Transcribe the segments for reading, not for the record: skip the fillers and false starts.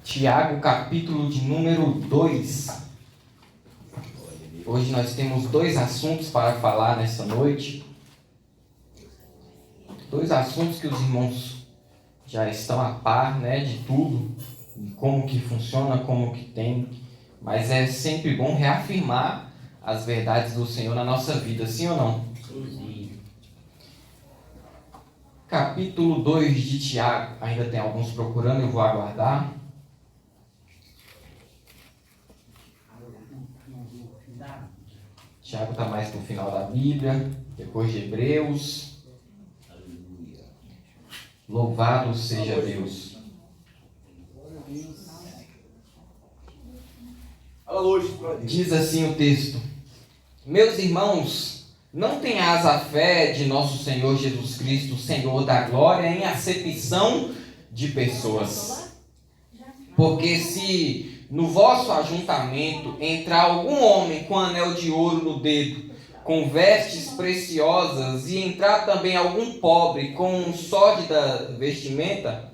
Tiago, capítulo de número 2. Hoje nós temos dois assuntos para falar nessa noite. Dois assuntos que os irmãos já estão a par, de tudo, de como que funciona, como que tem. Mas é sempre bom reafirmar as verdades do Senhor na nossa vida, sim ou não? Sim. Capítulo 2 de Tiago. Ainda tem alguns procurando, eu vou aguardar. Tiago está mais no final da Bíblia, depois de Hebreus. Louvado seja Deus. Diz assim o texto: Meus irmãos, não tenhas a fé de nosso Senhor Jesus Cristo, Senhor da glória, em acepção de pessoas. Porque se no vosso ajuntamento entrar algum homem com anel de ouro no dedo, com vestes preciosas, e entrar também algum pobre com sórdida vestimenta,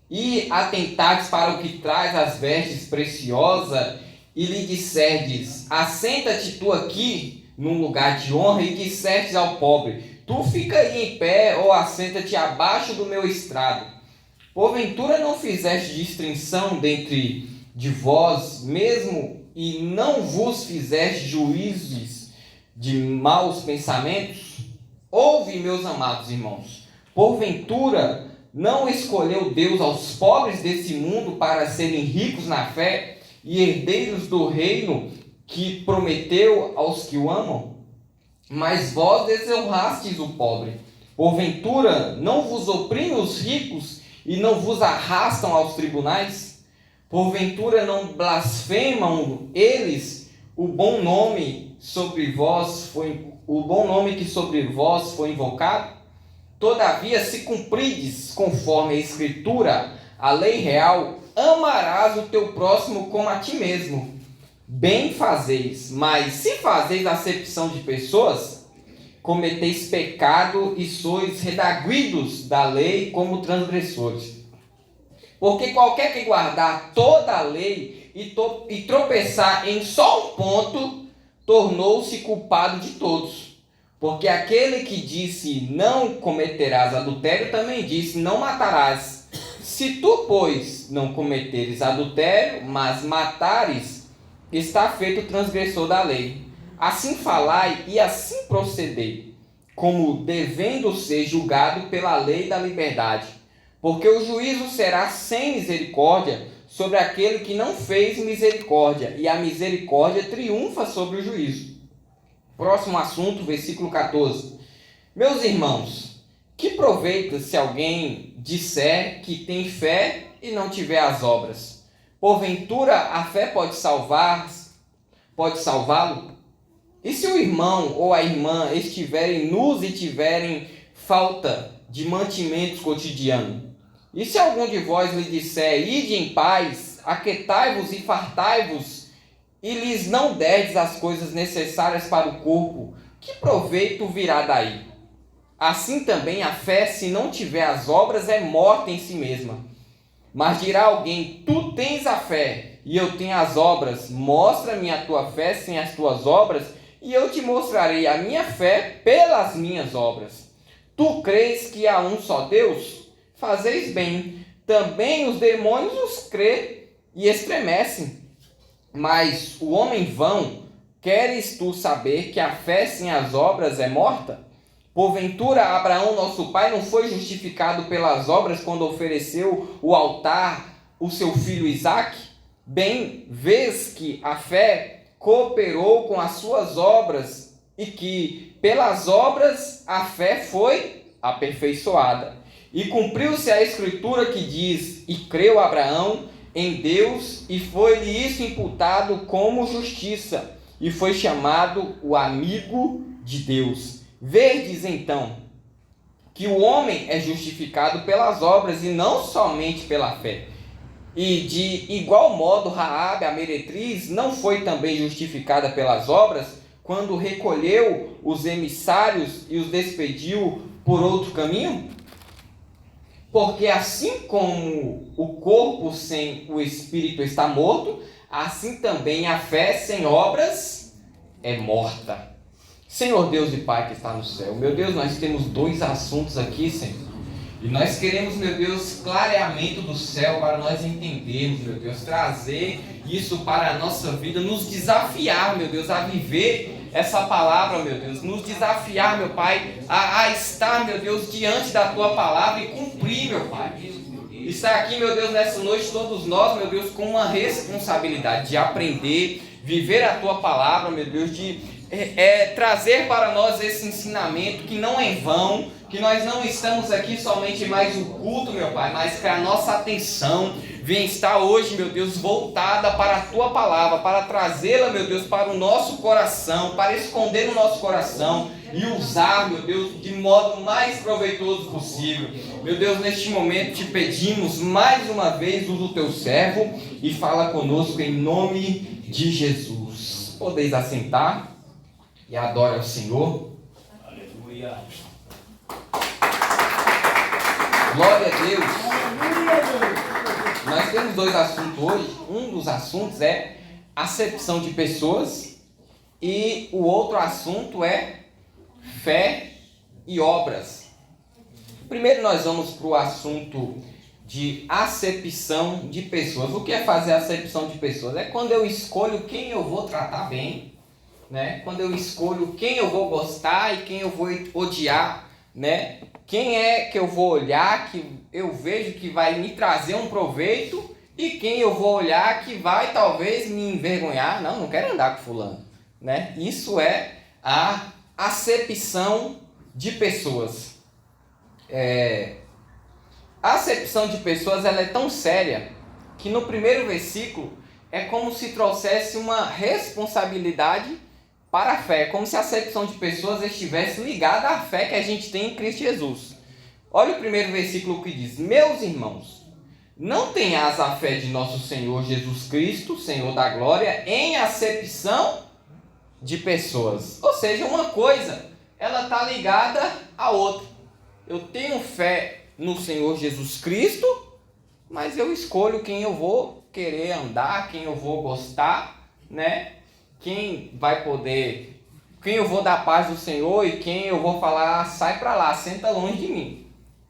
e atentares para o que traz as vestes preciosas, e lhe disserdes: assenta-te tu aqui num lugar de honra, e disserdes ao pobre: tu fica aí em pé, ou assenta-te abaixo do meu estrado. Porventura não fizeste distinção dentre de vós mesmo, e não vos fizeste juízes de maus pensamentos? Ouve, meus amados irmãos, porventura não escolheu Deus aos pobres desse mundo para serem ricos na fé e herdeiros do reino que prometeu aos que o amam? Mas vós desonrastes o pobre. Porventura não vos oprimem os ricos e não vos arrastam aos tribunais? Porventura não blasfemam eles o bom nome que sobre vós foi invocado? Todavia, se cumprides conforme a Escritura, a lei real, amarás o teu próximo como a ti mesmo. Bem fazeis, mas se fazeis acepção de pessoas, cometeis pecado e sois redarguidos da lei como transgressores. Porque qualquer que guardar toda a lei e tropeçar em só um ponto, tornou-se culpado de todos. Porque aquele que disse não cometerás adultério, também disse não matarás. Se tu, pois, não cometeres adultério, mas matares, está feito transgressor da lei. Assim falai e assim procedei, como devendo ser julgado pela lei da liberdade. Porque o juízo será sem misericórdia sobre aquele que não fez misericórdia, e a misericórdia triunfa sobre o juízo. Próximo assunto, versículo 14. Meus irmãos, que proveita se alguém disser que tem fé e não tiver as obras? Porventura a fé pode salvá-lo? E se o irmão ou a irmã estiverem nus e tiverem falta de mantimentos cotidianos? E se algum de vós lhe disser: ide em paz, aquietai-vos e fartai-vos, e lhes não derdes as coisas necessárias para o corpo, que proveito virá daí? Assim também a fé, se não tiver as obras, é morta em si mesma. Mas dirá alguém: tu tens a fé, e eu tenho as obras. Mostra-me a tua fé sem as tuas obras, e eu te mostrarei a minha fé pelas minhas obras. Tu crês que há um só Deus? Fazeis bem. Também os demônios os crê e estremecem. Mas o homem vão, queres tu saber que a fé sem as obras é morta? Porventura Abraão, nosso pai, não foi justificado pelas obras quando ofereceu o altar o seu filho Isaque? Bem, vês que a fé cooperou com as suas obras, e que pelas obras a fé foi aperfeiçoada. E cumpriu-se a Escritura que diz: e creu Abraão em Deus, e foi-lhe isso imputado como justiça, e foi chamado o amigo de Deus. Vedes então que o homem é justificado pelas obras e não somente pela fé. E de igual modo Raabe, a meretriz, não foi também justificada pelas obras, quando recolheu os emissários e os despediu por outro caminho? Porque assim como o corpo sem o espírito está morto, assim também a fé sem obras é morta. Senhor Deus e Pai que está no céu, meu Deus, nós temos 2 assuntos aqui, Senhor. E nós queremos, meu Deus, clareamento do céu para nós entendermos, meu Deus, trazer isso para a nossa vida, nos desafiar, meu Deus, a viver essa palavra, meu Deus, nos desafiar, meu Pai, a estar, meu Deus, diante da Tua palavra e cumprir, meu Pai. Estar aqui, meu Deus, nessa noite, todos nós, meu Deus, com uma responsabilidade de aprender, viver a Tua palavra, meu Deus, de trazer para nós esse ensinamento que não é em vão, que nós não estamos aqui somente mais o culto, meu Pai, mas que a nossa atenção venha estar hoje, meu Deus, voltada para a Tua palavra, para trazê-la, meu Deus, para o nosso coração, para esconder no nosso coração e usar, meu Deus, de modo mais proveitoso possível. Meu Deus, neste momento te pedimos mais uma vez, usa o Teu servo e fala conosco em nome de Jesus. Podeis assentar e adore ao Senhor. Aleluia. Glória a Deus. Nós temos 2 assuntos hoje. Um dos assuntos é acepção de pessoas e o outro assunto é fé e obras. Primeiro nós vamos para o assunto de acepção de pessoas. O que é fazer acepção de pessoas? É quando eu escolho quem eu vou tratar bem, né? Quando eu escolho quem eu vou gostar e quem eu vou odiar, né? Quem é que eu vou olhar, que eu vejo que vai me trazer um proveito, e quem eu vou olhar que vai talvez me envergonhar. Não quero andar com fulano, né? Isso é a acepção de pessoas. A acepção de pessoas ela é tão séria que no primeiro versículo é como se trouxesse uma responsabilidade para a fé, como se a acepção de pessoas estivesse ligada à fé que a gente tem em Cristo Jesus. Olha o primeiro versículo que diz: meus irmãos, não tenhas a fé de nosso Senhor Jesus Cristo, Senhor da glória, em acepção de pessoas. Ou seja, uma coisa, ela está ligada à outra. Eu tenho fé no Senhor Jesus Cristo, mas eu escolho quem eu vou querer andar, quem eu vou gostar, né? Quem eu vou dar paz do Senhor e quem eu vou falar, sai para lá, senta longe de mim,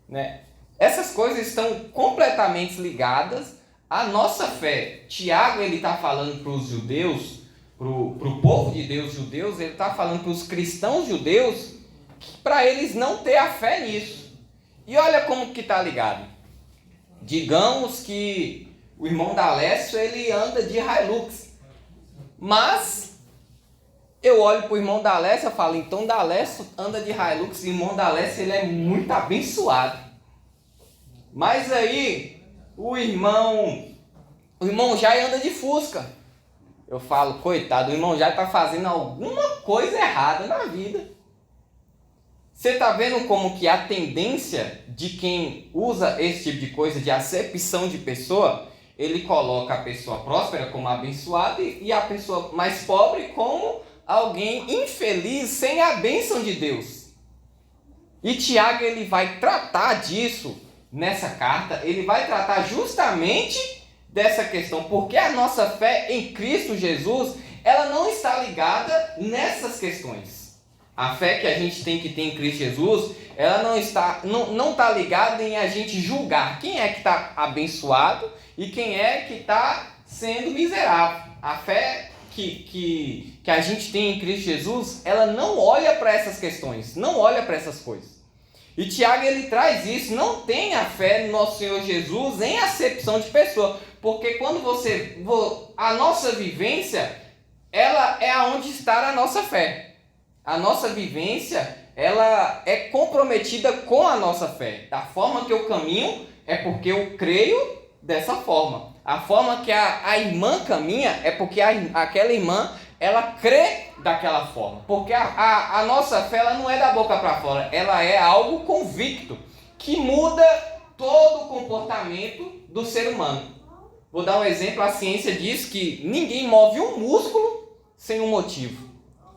né? Essas coisas estão completamente ligadas à nossa fé. Tiago, ele está falando para os judeus, para o povo de Deus, judeus, ele está falando para os cristãos judeus, para eles não ter a fé nisso. E olha como que está ligado. Digamos que o irmão D'Alessio, ele anda de Hilux. Mas eu olho para o irmão D'Alessio e falo, então D'Alessio anda de Hilux, e o irmão D'Alessio ele é muito abençoado. Mas aí o irmão Jai anda de Fusca. Eu falo, coitado, o irmão Jai está fazendo alguma coisa errada na vida. Você está vendo como que a tendência de quem usa esse tipo de coisa, de acepção de pessoa, ele coloca a pessoa próspera como abençoada e a pessoa mais pobre como alguém infeliz, sem a bênção de Deus. E Tiago, ele vai tratar disso nessa carta, ele vai tratar justamente dessa questão, porque a nossa fé em Cristo Jesus, ela não está ligada nessas questões. A fé que a gente tem que ter em Cristo Jesus, ela não está ligada em a gente julgar quem é que está abençoado e quem é que está sendo miserável. A fé que a gente tem em Cristo Jesus, ela não olha para essas questões, não olha para essas coisas. E Tiago, ele traz isso, não tenha fé no nosso Senhor Jesus em acepção de pessoa, porque quando a nossa vivência, ela é aonde está a nossa fé. A nossa vivência, ela é comprometida com a nossa fé. Da forma que eu caminho, é porque eu creio dessa forma. A forma que a irmã caminha, é porque aquela irmã, ela crê daquela forma. Porque a nossa fé, ela não é da boca para fora. Ela é algo convicto, que muda todo o comportamento do ser humano. Vou dar um exemplo. A ciência diz que ninguém move um músculo sem um motivo.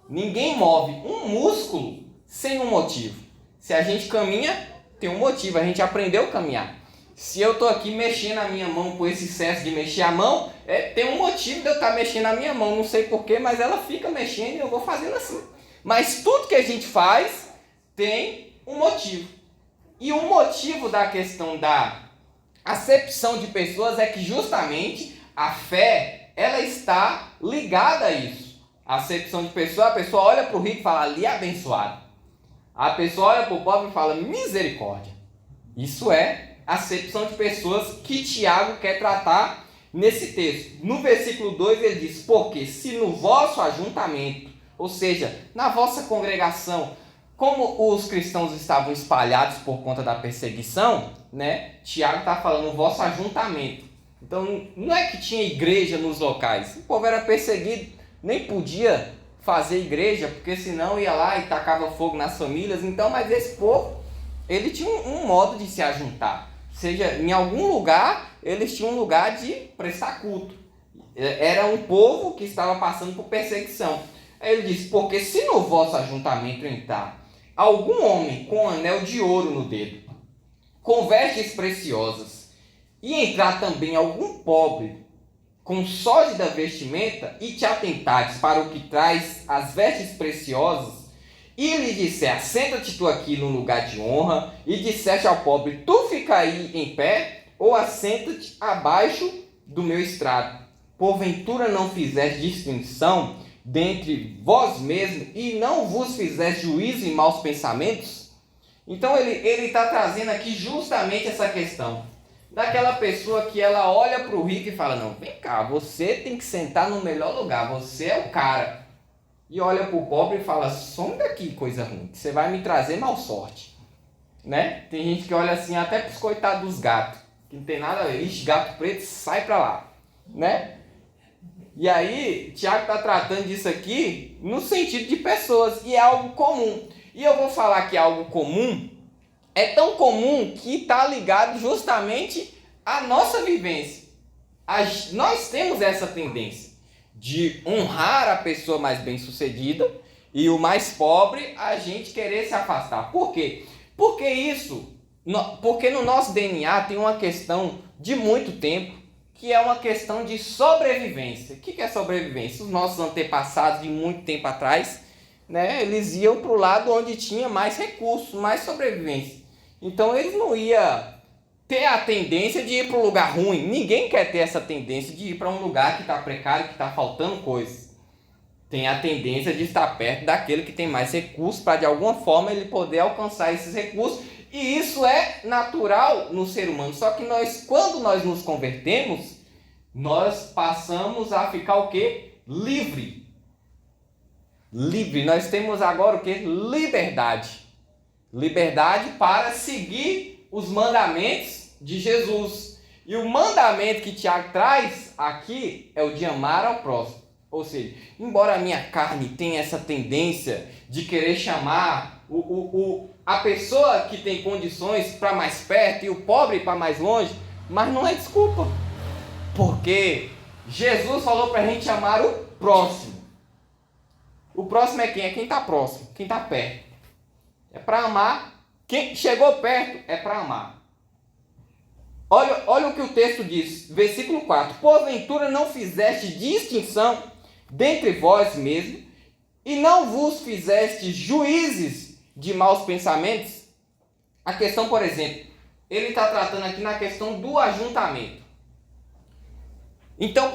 Ninguém move um músculo sem um motivo. Se a gente caminha, tem um motivo, a gente aprendeu a caminhar. Se eu estou aqui mexendo a minha mão com esse excesso de mexer a mão, tem um motivo de eu estar mexendo a minha mão, não sei porquê, mas ela fica mexendo e eu vou fazendo assim. Mas tudo que a gente faz tem um motivo. E o motivo da questão da acepção de pessoas é que justamente a fé, ela está ligada a isso. A acepção de pessoa, a pessoa olha para o rico e fala, ali é abençoado. A pessoa olha para o pobre e fala, misericórdia. Isso é acepção de pessoas que Tiago quer tratar nesse texto. No versículo 2 ele diz, porque se no vosso ajuntamento, ou seja, na vossa congregação, como os cristãos estavam espalhados por conta da perseguição, né? Tiago está falando o vosso ajuntamento. Então não é que tinha igreja nos locais. O povo era perseguido, nem podia fazer igreja, porque senão ia lá e tacava fogo nas famílias. Então, mas esse povo, ele tinha um modo de se ajuntar. Ou seja, em algum lugar, eles tinham um lugar de prestar culto. Era um povo que estava passando por perseguição. Aí ele diz, porque se no vosso ajuntamento entrar algum homem com um anel de ouro no dedo, com vestes preciosas, e entrar também algum pobre com sórdida vestimenta, e te atentares para o que traz as vestes preciosas, e lhe disser, assenta-te tu aqui no lugar de honra, e disseste ao pobre, tu fica aí em pé, ou assenta-te abaixo do meu estrado. Porventura não fizeste distinção dentre vós mesmos, e não vos fizeste juízo em maus pensamentos? Então ele está trazendo aqui justamente essa questão daquela pessoa que ela olha para o rico e fala, não, vem cá, você tem que sentar no melhor lugar, você é o cara. E olha para o pobre e fala, some daqui, coisa ruim, que você vai me trazer mal sorte. Né? Tem gente que olha assim até para os coitados dos gatos, que não tem nada a ver, ixi, gato preto, sai para lá. Né? E aí, Tiago está tratando disso aqui no sentido de pessoas, e é algo comum. E eu vou falar que é algo comum, é tão comum que está ligado justamente à nossa vivência. Nós temos essa tendência de honrar a pessoa mais bem-sucedida e o mais pobre a gente querer se afastar. Por quê? Porque no nosso DNA tem uma questão de muito tempo, que é uma questão de sobrevivência. O que é sobrevivência? Os nossos antepassados de muito tempo atrás, né, eles iam para o lado onde tinha mais recursos, mais sobrevivência. Então eles não iam ter a tendência de ir para um lugar ruim. Ninguém quer ter essa tendência de ir para um lugar que está precário, que está faltando coisas. Tem a tendência de estar perto daquele que tem mais recursos, para de alguma forma ele poder alcançar esses recursos. E isso é natural no ser humano. Só que quando nós nos convertemos, nós passamos a ficar o quê? Livre. Livre. Nós temos agora o quê? Liberdade. Liberdade para seguir os mandamentos de Jesus. E o mandamento que Tiago traz aqui é o de amar ao próximo. Ou seja, embora a minha carne tenha essa tendência de querer chamar a pessoa que tem condições para mais perto e o pobre para mais longe, mas não é desculpa. Porque Jesus falou para a gente amar o próximo. O próximo é quem? É quem está próximo, quem está perto. É para amar. Quem chegou perto é para amar. Olha o que o texto diz, versículo 4. Porventura não fizeste distinção dentre vós mesmos, e não vos fizeste juízes de maus pensamentos? A questão, por exemplo, ele está tratando aqui na questão do ajuntamento. Então,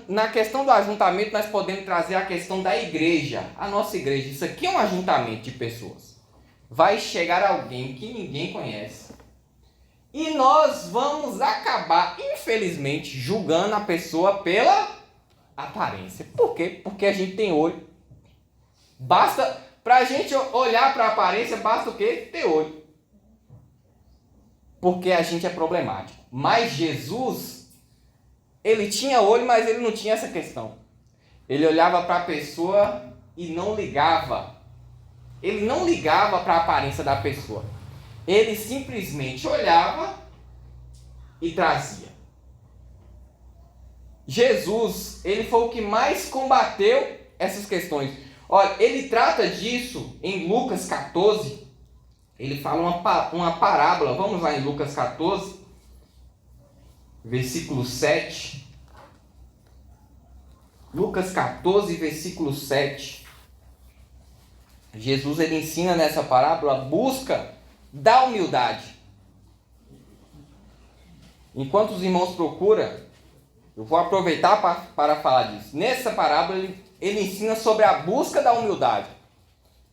na questão do ajuntamento, nós podemos trazer a questão da igreja, a nossa igreja. Isso aqui é um ajuntamento de pessoas. Vai chegar alguém que ninguém conhece. E nós vamos acabar, infelizmente, julgando a pessoa pela aparência. Por quê? Porque a gente tem olho. Basta, para a gente olhar para a aparência, basta o quê? Ter olho. Porque a gente é problemático. Mas Jesus, ele tinha olho, mas ele não tinha essa questão. Ele olhava para a pessoa e não ligava. Ele não ligava para a aparência da pessoa. Ele simplesmente olhava e trazia. Jesus, ele foi o que mais combateu essas questões. Olha, ele trata disso em Lucas 14, ele fala uma parábola. Vamos lá em Lucas 14, versículo 7. Lucas 14, versículo 7. Jesus ele ensina nessa parábola a busca da humildade. Enquanto os irmãos procuram, eu vou aproveitar para falar disso. Nessa parábola ele ensina sobre a busca da humildade.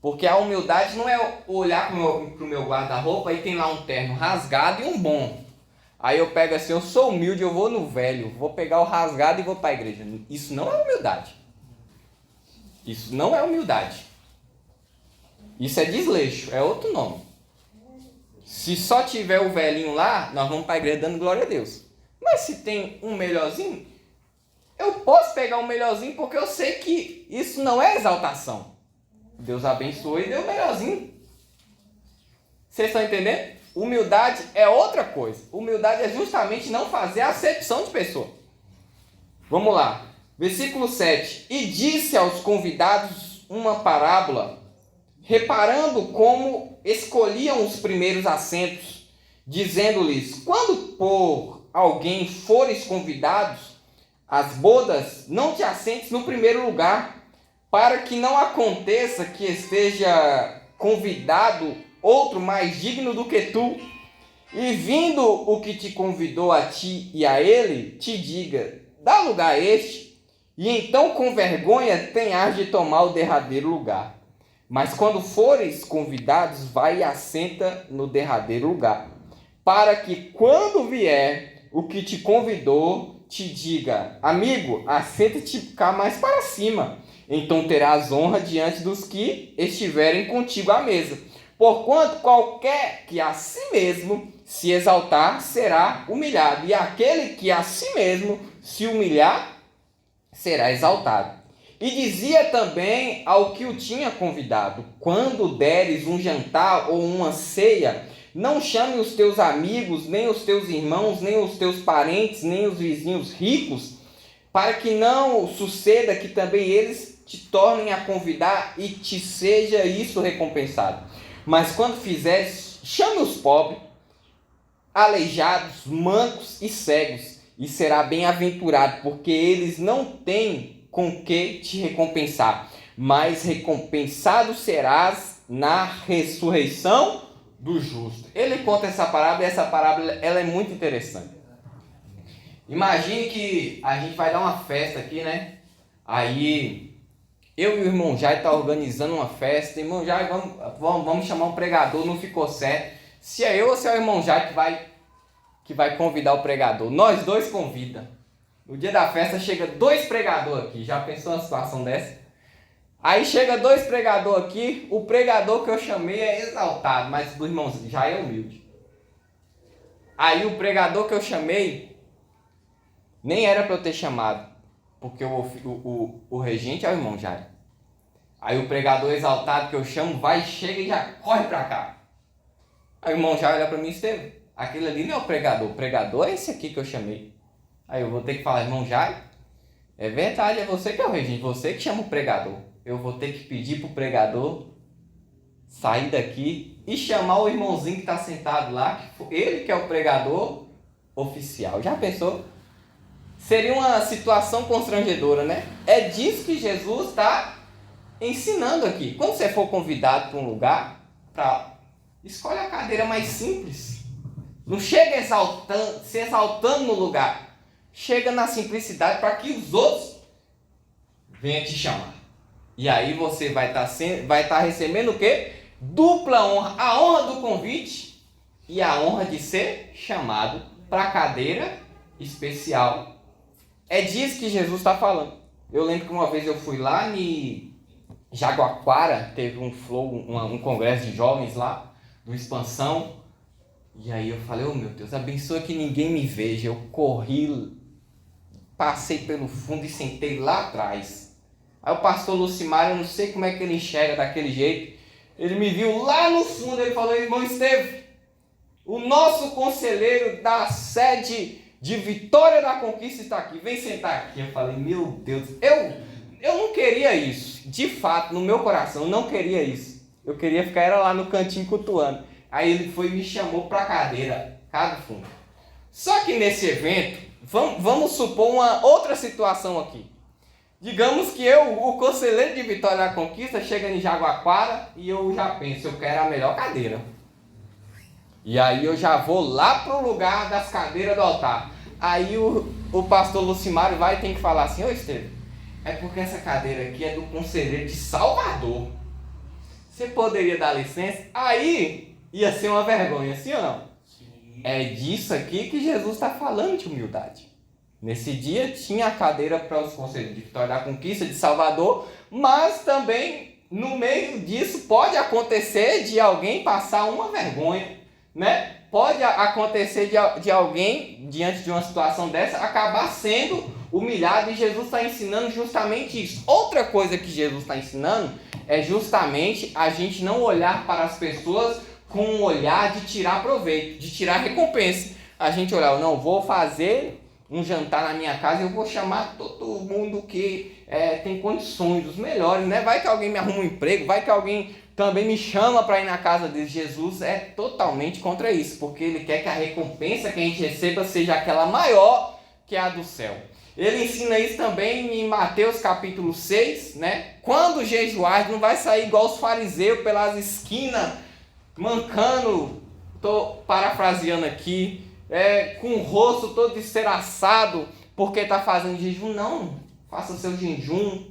Porque a humildade não é olhar para o meu guarda-roupa e tem lá um terno rasgado e um bom. Aí eu pego assim, eu sou humilde, eu vou no velho, vou pegar o rasgado e vou para a igreja. Isso não é humildade. Isso não é humildade. Isso é desleixo, é outro nome. Se só tiver o velhinho lá, nós vamos para a igreja dando glória a Deus. Mas se tem um melhorzinho, eu posso pegar um melhorzinho porque eu sei que isso não é exaltação. Deus abençoe e deu o melhorzinho. Vocês estão entendendo? Humildade é outra coisa. Humildade é justamente não fazer acepção de pessoa. Vamos lá. Versículo 7. E disse aos convidados uma parábola, reparando como escolhiam os primeiros assentos, dizendo-lhes: quando por alguém fores convidados às bodas, não te assentes no primeiro lugar, para que não aconteça que esteja convidado outro mais digno do que tu, e vindo o que te convidou a ti e a ele, te diga: dá lugar a este, e então com vergonha tenhas de tomar o derradeiro lugar. Mas quando fores convidados, vai e assenta no derradeiro lugar, para que quando vier o que te convidou, te diga: amigo, assenta-te cá mais para cima. Então terás honra diante dos que estiverem contigo à mesa. Porquanto qualquer que a si mesmo se exaltar será humilhado, e aquele que a si mesmo se humilhar será exaltado. E dizia também ao que o tinha convidado: quando deres um jantar ou uma ceia, não chame os teus amigos, nem os teus irmãos, nem os teus parentes, nem os vizinhos ricos, para que não suceda que também eles te tornem a convidar e te seja isso recompensado. Mas quando fizeres, chame os pobres, aleijados, mancos e cegos, e será bem-aventurado, porque eles não têm com que te recompensar, mas recompensado serás na ressurreição do justo. Ele conta essa parábola, e essa parábola ela é muito interessante. Imagine que a gente vai dar uma festa aqui, né? Aí eu e o irmão Jair tá organizando uma festa. Irmão Jair, vamos chamar um pregador, não ficou certo. Se é eu ou se é o irmão Jair que vai convidar o pregador. Nós dois convida. No dia da festa chega 2 pregadores aqui. Já pensou uma situação dessa? Aí chega 2 pregadores aqui. O pregador que eu chamei é exaltado, mas o irmão Jair é humilde. Aí o pregador que eu chamei nem era para eu ter chamado, porque o regente é o irmão Jair. Aí o pregador exaltado que eu chamo vai, chega e já corre para cá. Aí o irmão Jair olha para mim: Estevam, aquele ali não é o pregador é esse aqui que eu chamei. Aí eu vou ter que falar: irmão Jair, é verdade, é você que é o regente, você que chama o pregador. Eu vou ter que pedir para o pregador sair daqui e chamar o irmãozinho que está sentado lá, ele que é o pregador oficial. Já pensou? Seria uma situação constrangedora, né? É disso que Jesus está ensinando aqui. Quando você for convidado para um lugar, escolhe a cadeira mais simples. Não chega se exaltando no lugar. Chega na simplicidade para que os outros venham te chamar. E aí você vai estar recebendo o quê? Dupla honra. A honra do convite e a honra de ser chamado para a cadeira especial. É disso que Jesus está falando. Eu lembro que uma vez eu fui lá em Jaguaquara, teve um congresso de jovens lá, do Expansão. E aí eu falei: oh meu Deus, abençoa que ninguém me veja. Eu corri, passei pelo fundo e sentei lá atrás. Aí o pastor Lucimar, eu não sei como é que ele enxerga daquele jeito, ele me viu lá no fundo, ele falou: irmão Estevam, o nosso conselheiro da sede de Vitória da Conquista está aqui, vem sentar aqui. Eu falei: meu Deus, eu não queria isso, de fato, no meu coração, eu não queria isso. Eu queria ficar lá no cantinho cultuando. Aí ele foi e me chamou para a cadeira, cá do fundo. Só que nesse evento, vamos supor uma outra situação aqui. Digamos que eu, o conselheiro de Vitória da Conquista, chega em Jaguaquara e eu já penso, eu quero a melhor cadeira. E aí eu já vou lá pro lugar das cadeiras do altar. Aí o pastor Lucimário vai e tem que falar assim: ô Estevam, é porque essa cadeira aqui é do conselheiro de Salvador. Você poderia dar licença? Aí ia ser uma vergonha, sim ou não? Sim. É disso aqui que Jesus está falando de humildade. Nesse dia tinha a cadeira para os conselheiros de Vitória da Conquista, de Salvador, mas também no meio disso pode acontecer de alguém passar uma vergonha, né? Pode acontecer de alguém, diante de uma situação dessa, acabar sendo humilhado, e Jesus está ensinando justamente isso. Outra coisa que Jesus está ensinando é justamente a gente não olhar para as pessoas com um olhar de tirar proveito, de tirar recompensa. A gente olhar, não, vou fazer um jantar na minha casa e eu vou chamar todo mundo que tem condições, os melhores, né? Vai que alguém me arruma um emprego, vai que alguém também me chama para ir na casa dele. Jesus é totalmente contra isso, porque ele quer que a recompensa que a gente receba seja aquela maior que a do céu. Ele ensina isso também em Mateus capítulo 6, né? Quando jejuar, não vai sair igual os fariseus pelas esquinas, mancando, estou parafraseando aqui, com o rosto todo desceraçado, porque está fazendo jejum. Não, faça o seu jejum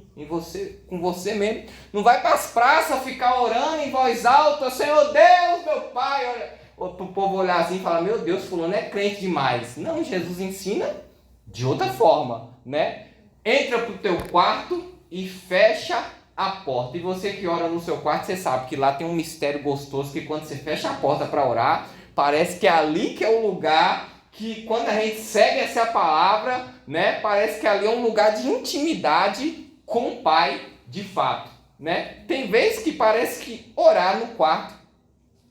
com você mesmo. Não vai para as praças ficar orando em voz alta: Senhor Deus, meu Pai. Olha, para o povo olhar assim e falar: meu Deus, fulano é crente demais. Não, Jesus ensina de outra forma, né? Entra para o teu quarto e fecha a porta. E você que ora no seu quarto, você sabe que lá tem um mistério gostoso, que quando você fecha a porta para orar, parece que é ali que é o lugar que, quando a gente segue essa palavra, né? Parece que ali é um lugar de intimidade com o Pai de fato, né? Tem vezes que parece que orar no quarto,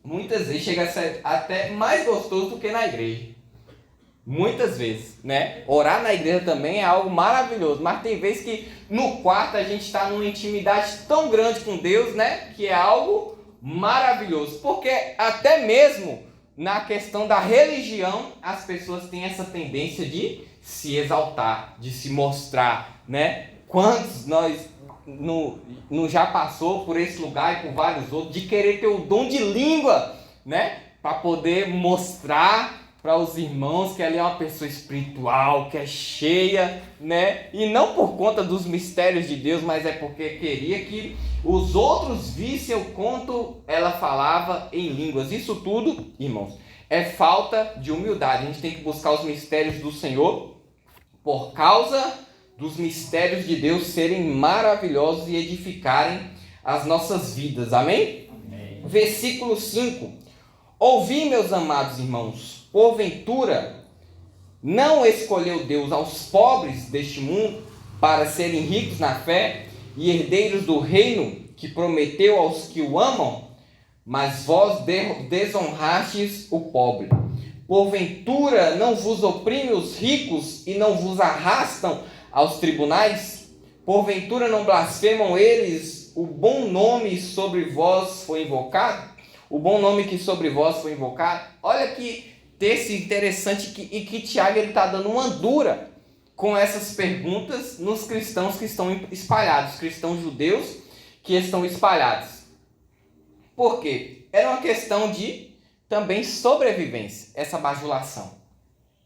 muitas vezes chega a ser até mais gostoso do que na igreja. Muitas vezes, né? Orar na igreja também é algo maravilhoso, mas tem vezes que no quarto a gente está numa intimidade tão grande com Deus, né? Que é algo maravilhoso, porque até mesmo na questão da religião as pessoas têm essa tendência de se exaltar, de se mostrar, né? Quantos nós não já passou por esse lugar e por vários outros, de querer ter o dom de língua, né? Para poder mostrar para os irmãos que ali é uma pessoa espiritual, que é cheia, né? E não por conta dos mistérios de Deus, mas é porque queria que os outros vissem o quanto ela falava em línguas. Isso tudo, irmãos, é falta de humildade. A gente tem que buscar os mistérios do Senhor por causa dos mistérios de Deus serem maravilhosos e edificarem as nossas vidas. Amém? Amém. Versículo 5. Ouvi, meus amados irmãos, porventura não escolheu Deus aos pobres deste mundo para serem ricos na fé e herdeiros do reino que prometeu aos que o amam? Mas vós desonrastes o pobre. Porventura não vos oprime os ricos e não vos arrastam aos tribunais? Porventura não blasfemam eles o bom nome sobre vós foi invocado? O bom nome que sobre vós foi invocado? Olha que texto interessante e que Tiago está dando uma dura com essas perguntas nos cristãos que estão espalhados, cristãos judeus que estão espalhados. Por quê? Era uma questão de também sobrevivência, essa bajulação,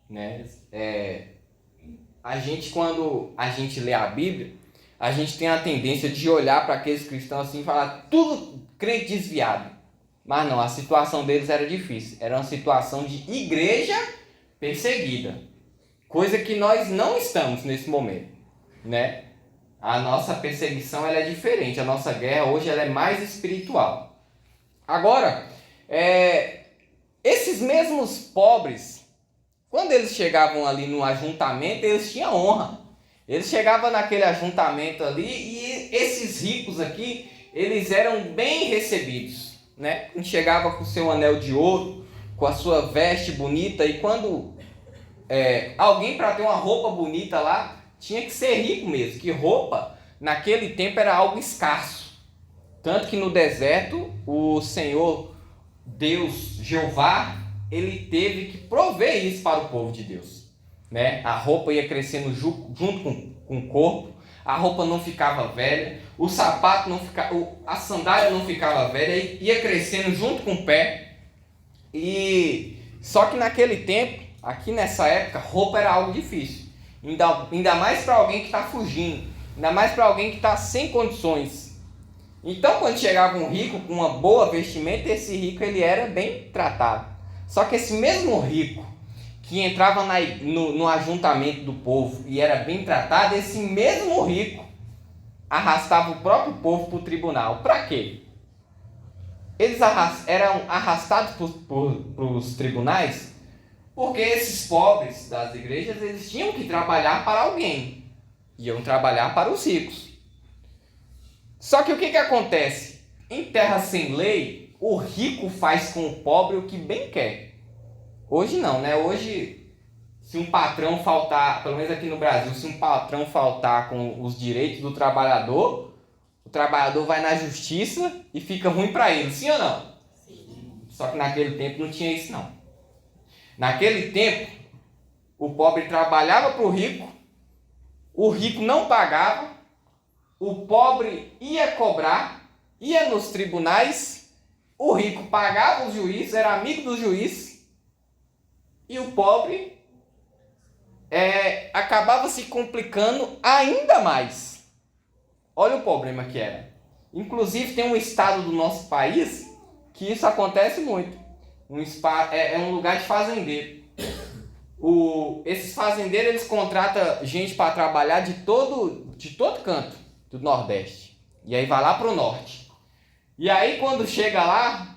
né? A gente, quando a gente lê a Bíblia, a gente tem a tendência de olhar para aqueles cristãos assim e falar: tudo crente desviado. Mas não, a situação deles era difícil. Era uma situação de igreja perseguida. Coisa que nós não estamos nesse momento, né? A nossa perseguição ela é diferente. A nossa guerra hoje ela é mais espiritual. Agora, esses mesmos pobres, quando eles chegavam ali no ajuntamento, eles tinham honra. Eles chegavam naquele ajuntamento ali e esses ricos aqui, eles eram bem recebidos, né? Chegava com o seu anel de ouro, com a sua veste bonita, e quando alguém para ter uma roupa bonita lá, tinha que ser rico mesmo, que roupa naquele tempo era algo escasso. Tanto que no deserto o Senhor Deus, Jeová, ele teve que prover isso para o povo de Deus, né? A roupa ia crescendo junto com o corpo, a roupa não ficava velha, o sapato não ficava, a sandália não ficava velha, ia crescendo junto com o pé. E só que naquele tempo, aqui nessa época, roupa era algo difícil, ainda mais para alguém que está fugindo, ainda mais para alguém que está sem condições. Então, quando chegava um rico com uma boa vestimenta, esse rico ele era bem tratado. Só que esse mesmo rico que entrava no ajuntamento do povo e era bem tratado, esse mesmo rico arrastava o próprio povo para o tribunal. Para quê? Eles eram arrastados para os tribunais porque esses pobres das igrejas eles tinham que trabalhar para alguém. Iam trabalhar para os ricos. Só que o que acontece? Em terra sem lei, o rico faz com o pobre o que bem quer. Hoje não, né? Hoje, se um patrão faltar, pelo menos aqui no Brasil, se um patrão faltar com os direitos do trabalhador, o trabalhador vai na justiça e fica ruim para ele, sim ou não? Sim. Só que naquele tempo não tinha isso não. Naquele tempo, o pobre trabalhava para o rico não pagava, o pobre ia cobrar, ia nos tribunais, o rico pagava o juiz, era amigo do juiz, e o pobre acabava se complicando ainda mais. Olha o problema que era. Inclusive tem um estado do nosso país que isso acontece muito. É um lugar de fazendeiro. Esses fazendeiros eles contratam gente para trabalhar de todo canto do Nordeste. E aí vai lá para o Norte. E aí quando chega lá,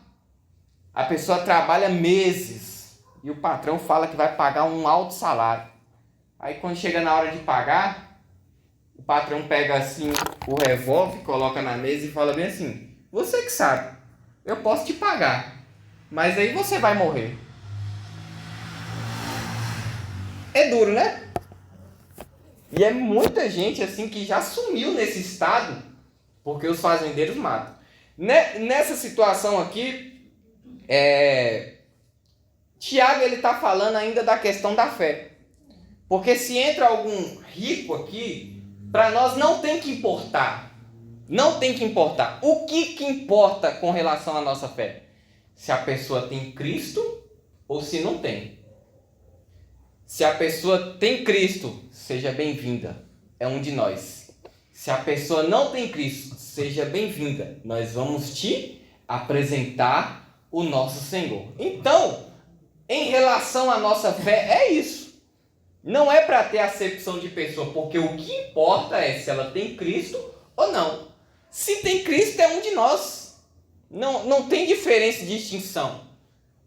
a pessoa trabalha meses. E o patrão fala que vai pagar um alto salário. Aí quando chega na hora de pagar, o patrão pega assim o revólver, coloca na mesa e fala bem assim: você que sabe, eu posso te pagar, mas aí você vai morrer. É duro, né? E é muita gente assim que já sumiu nesse estado porque os fazendeiros matam. Nessa situação aqui, Tiago ele está falando ainda da questão da fé. Porque se entra algum rico aqui, para nós não tem que importar. Não tem que importar. O que importa com relação à nossa fé? Se a pessoa tem Cristo ou se não tem. Se a pessoa tem Cristo, seja bem-vinda. É um de nós. Se a pessoa não tem Cristo, seja bem-vinda. Nós vamos te apresentar o nosso Senhor. Então, em relação à nossa fé, é isso. Não é para ter acepção de pessoa, porque o que importa é se ela tem Cristo ou não. Se tem Cristo, é um de nós. Não tem diferença de distinção.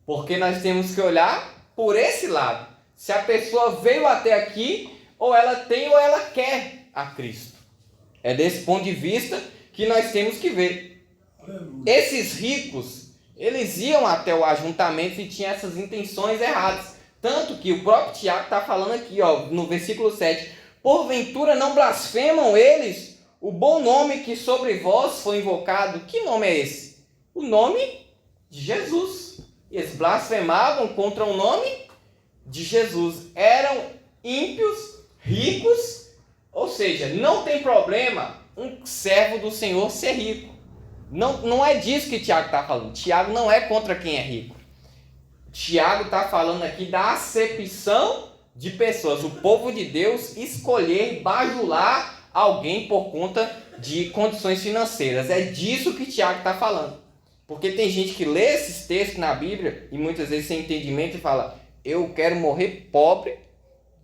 Porque nós temos que olhar por esse lado. Se a pessoa veio até aqui, ou ela tem ou ela quer a Cristo. É desse ponto de vista que nós temos que ver. Esses ricos, eles iam até o ajuntamento e tinham essas intenções erradas. Tanto que o próprio Tiago está falando aqui, no versículo 7. Porventura não blasfemam eles o bom nome que sobre vós foi invocado? Que nome é esse? O nome de Jesus. Eles blasfemavam contra o nome de Jesus. Eram ímpios, ricos, ou seja, não tem problema um servo do Senhor ser rico. Não é disso que Tiago está falando. Tiago não é contra quem é rico. Tiago está falando aqui da acepção de pessoas. O povo de Deus escolher bajular alguém por conta de condições financeiras. É disso que Tiago está falando. Porque tem gente que lê esses textos na Bíblia e muitas vezes sem entendimento e fala: eu quero morrer pobre,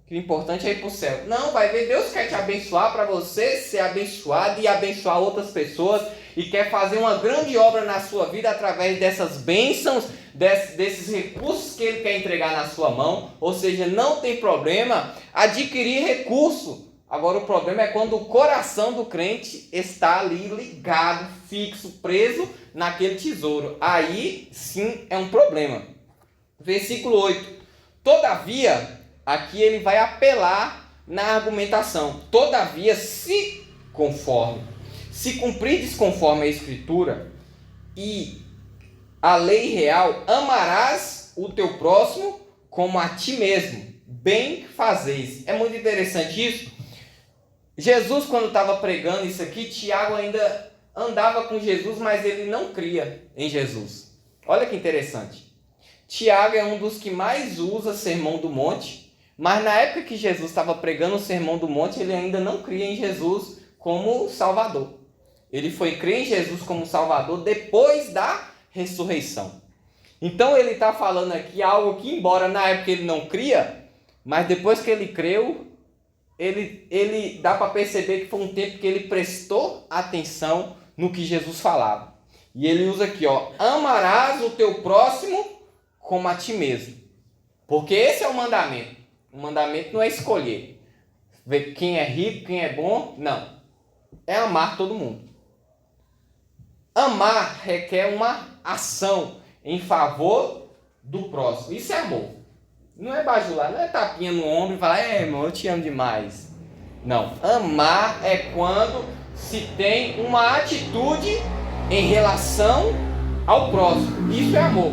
que o importante é ir para o céu. Não, vai ver, Deus quer te abençoar para você ser abençoado e abençoar outras pessoas e quer fazer uma grande obra na sua vida através dessas bênçãos, desses recursos que Ele quer entregar na sua mão. Ou seja, não tem problema adquirir recurso. Agora o problema é quando o coração do crente está ali ligado, fixo, preso naquele tesouro. Aí sim é um problema. Versículo 8. Todavia, aqui ele vai apelar na argumentação. Todavia, se cumprides conforme a Escritura, e a lei real, amarás o teu próximo como a ti mesmo, bem fazeis. É muito interessante isso. Jesus, quando estava pregando isso aqui, Tiago ainda andava com Jesus, mas ele não cria em Jesus. Olha que interessante. Tiago é um dos que mais usa Sermão do Monte, mas na época que Jesus estava pregando o Sermão do Monte, ele ainda não cria em Jesus como Salvador. Ele foi crer em Jesus como Salvador depois da ressurreição. Então ele está falando aqui algo que, embora na época ele não cria, mas depois que ele creu, ele dá para perceber que foi um tempo que ele prestou atenção no que Jesus falava. E ele usa aqui, ó, amarás o teu próximo como a ti mesmo. Porque esse é o mandamento. O mandamento não é escolher, ver quem é rico, quem é bom, não. É amar todo mundo. Amar requer uma ação em favor do próximo. Isso é amor. Não é bajular, não é tapinha no ombro e falar, irmão, eu te amo demais. Não. Amar é quando se tem uma atitude em relação ao próximo. Isso é amor.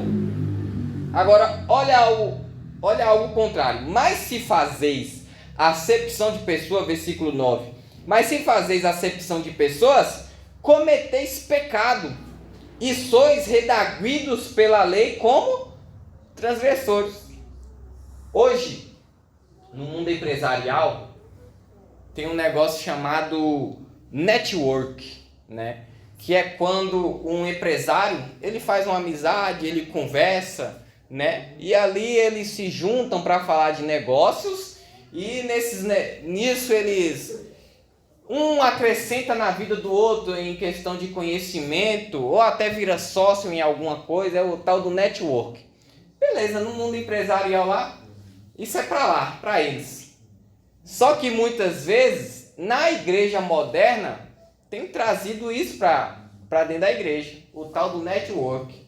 Agora, olha algo contrário. Mas se fazeis acepção de pessoa, versículo 9. Mas se fazeis acepção de pessoas, cometeis pecado, e sois redarguidos pela lei como transgressores. Hoje, no mundo empresarial, tem um negócio chamado network, né? Que é quando um empresário, ele faz uma amizade, ele conversa, né? E ali eles se juntam para falar de negócios e nisso eles... Um acrescenta na vida do outro em questão de conhecimento, ou até vira sócio em alguma coisa, é o tal do network. Beleza, no mundo empresarial lá, isso é para lá, para eles. Só que muitas vezes, na igreja moderna, tem trazido isso para dentro da igreja, o tal do network.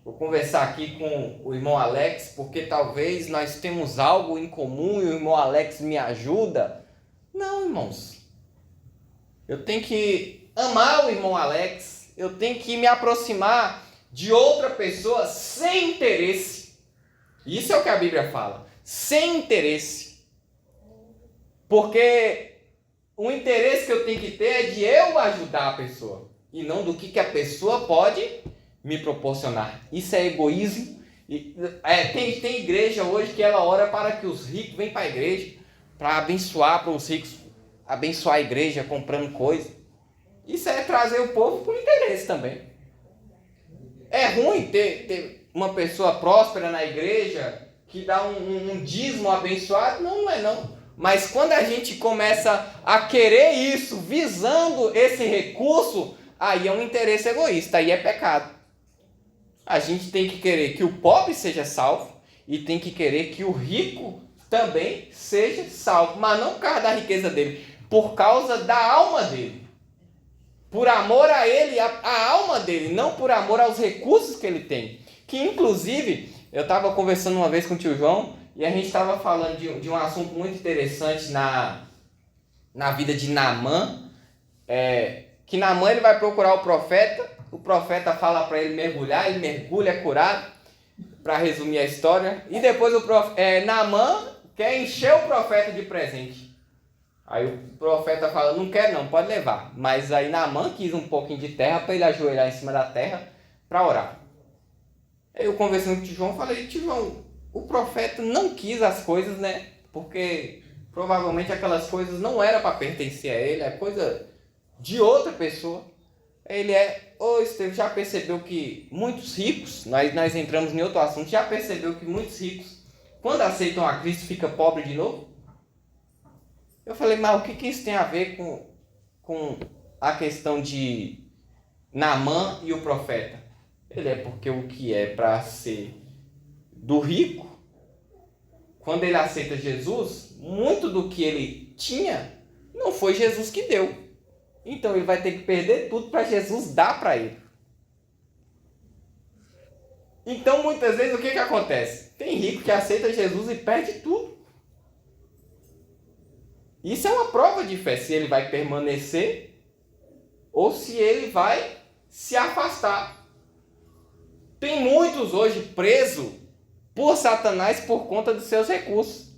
Vou conversar aqui com o irmão Alex, porque talvez nós temos algo em comum e o irmão Alex me ajuda. Não, irmãos. Eu tenho que amar o irmão Alex, eu tenho que me aproximar de outra pessoa sem interesse. Isso é o que a Bíblia fala, sem interesse. Porque o interesse que eu tenho que ter é de eu ajudar a pessoa, e não do que a pessoa pode me proporcionar. Isso é egoísmo. Tem igreja hoje que ela ora para que os ricos venham para a igreja, para abençoar, para os ricos abençoar a igreja comprando coisa. Isso é trazer o povo por interesse também. É ruim ter uma pessoa próspera na igreja que dá um dízimo abençoado? Não, não é não. Mas quando a gente começa a querer isso, visando esse recurso, aí é um interesse egoísta, aí é pecado. A gente tem que querer que o pobre seja salvo e tem que querer que o rico também seja salvo, mas não por causa da riqueza dele, por causa da alma dele. Por amor a ele, a alma dele, não por amor aos recursos que ele tem. Que inclusive, eu estava conversando uma vez com o tio João e a gente estava falando de um assunto muito interessante na vida de Naamã. Que Naamã ele vai procurar o profeta fala para ele mergulhar, ele mergulha, é curado, para resumir a história. E depois Naamã quer encher o profeta de presente. Aí o profeta fala, não quero não, pode levar. Mas aí Naamã quis um pouquinho de terra para ele ajoelhar em cima da terra para orar. Aí eu conversando com o tio João, falei, tio João, o profeta não quis as coisas, né? Porque provavelmente aquelas coisas não eram para pertencer a ele, é coisa de outra pessoa. Ele Estevão, já percebeu que muitos ricos, nós entramos em outro assunto, já percebeu que muitos ricos, quando aceitam a Cristo, ficam pobres de novo? Eu falei, mas o que isso tem a ver com a questão de Naamã e o profeta? Porque o que é para ser do rico, quando ele aceita Jesus, muito do que ele tinha, não foi Jesus que deu. Então ele vai ter que perder tudo para Jesus dar para ele. Então muitas vezes o que acontece? Tem rico que aceita Jesus e perde tudo. Isso é uma prova de fé, se ele vai permanecer ou se ele vai se afastar. Tem muitos hoje presos por Satanás por conta dos seus recursos.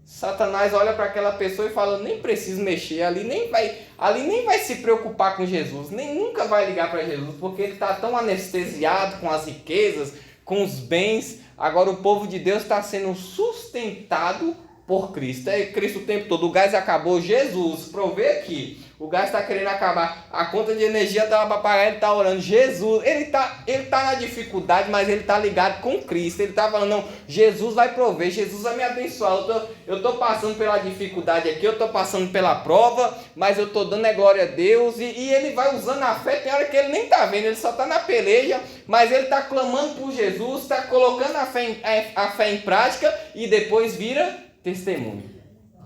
Satanás olha para aquela pessoa e fala, nem preciso mexer, ali nem vai se preocupar com Jesus, nem nunca vai ligar para Jesus, porque ele está tão anestesiado com as riquezas, com os bens. Agora o povo de Deus está sendo sustentado por Cristo. É Cristo o tempo todo. O gás acabou, Jesus, provê aqui. O gás está querendo acabar. A conta de energia estava para pagar, ele está orando. Jesus, ele tá na dificuldade, mas ele está ligado com Cristo. Ele está falando, não, Jesus vai prover, Jesus vai me abençoar. Eu estou passando pela dificuldade aqui, eu estou passando pela prova, mas eu estou dando glória a Deus. E ele vai usando a fé, tem hora que ele nem está vendo, ele só está na peleja, mas ele está clamando por Jesus, está colocando a fé em prática e depois vira testemunho.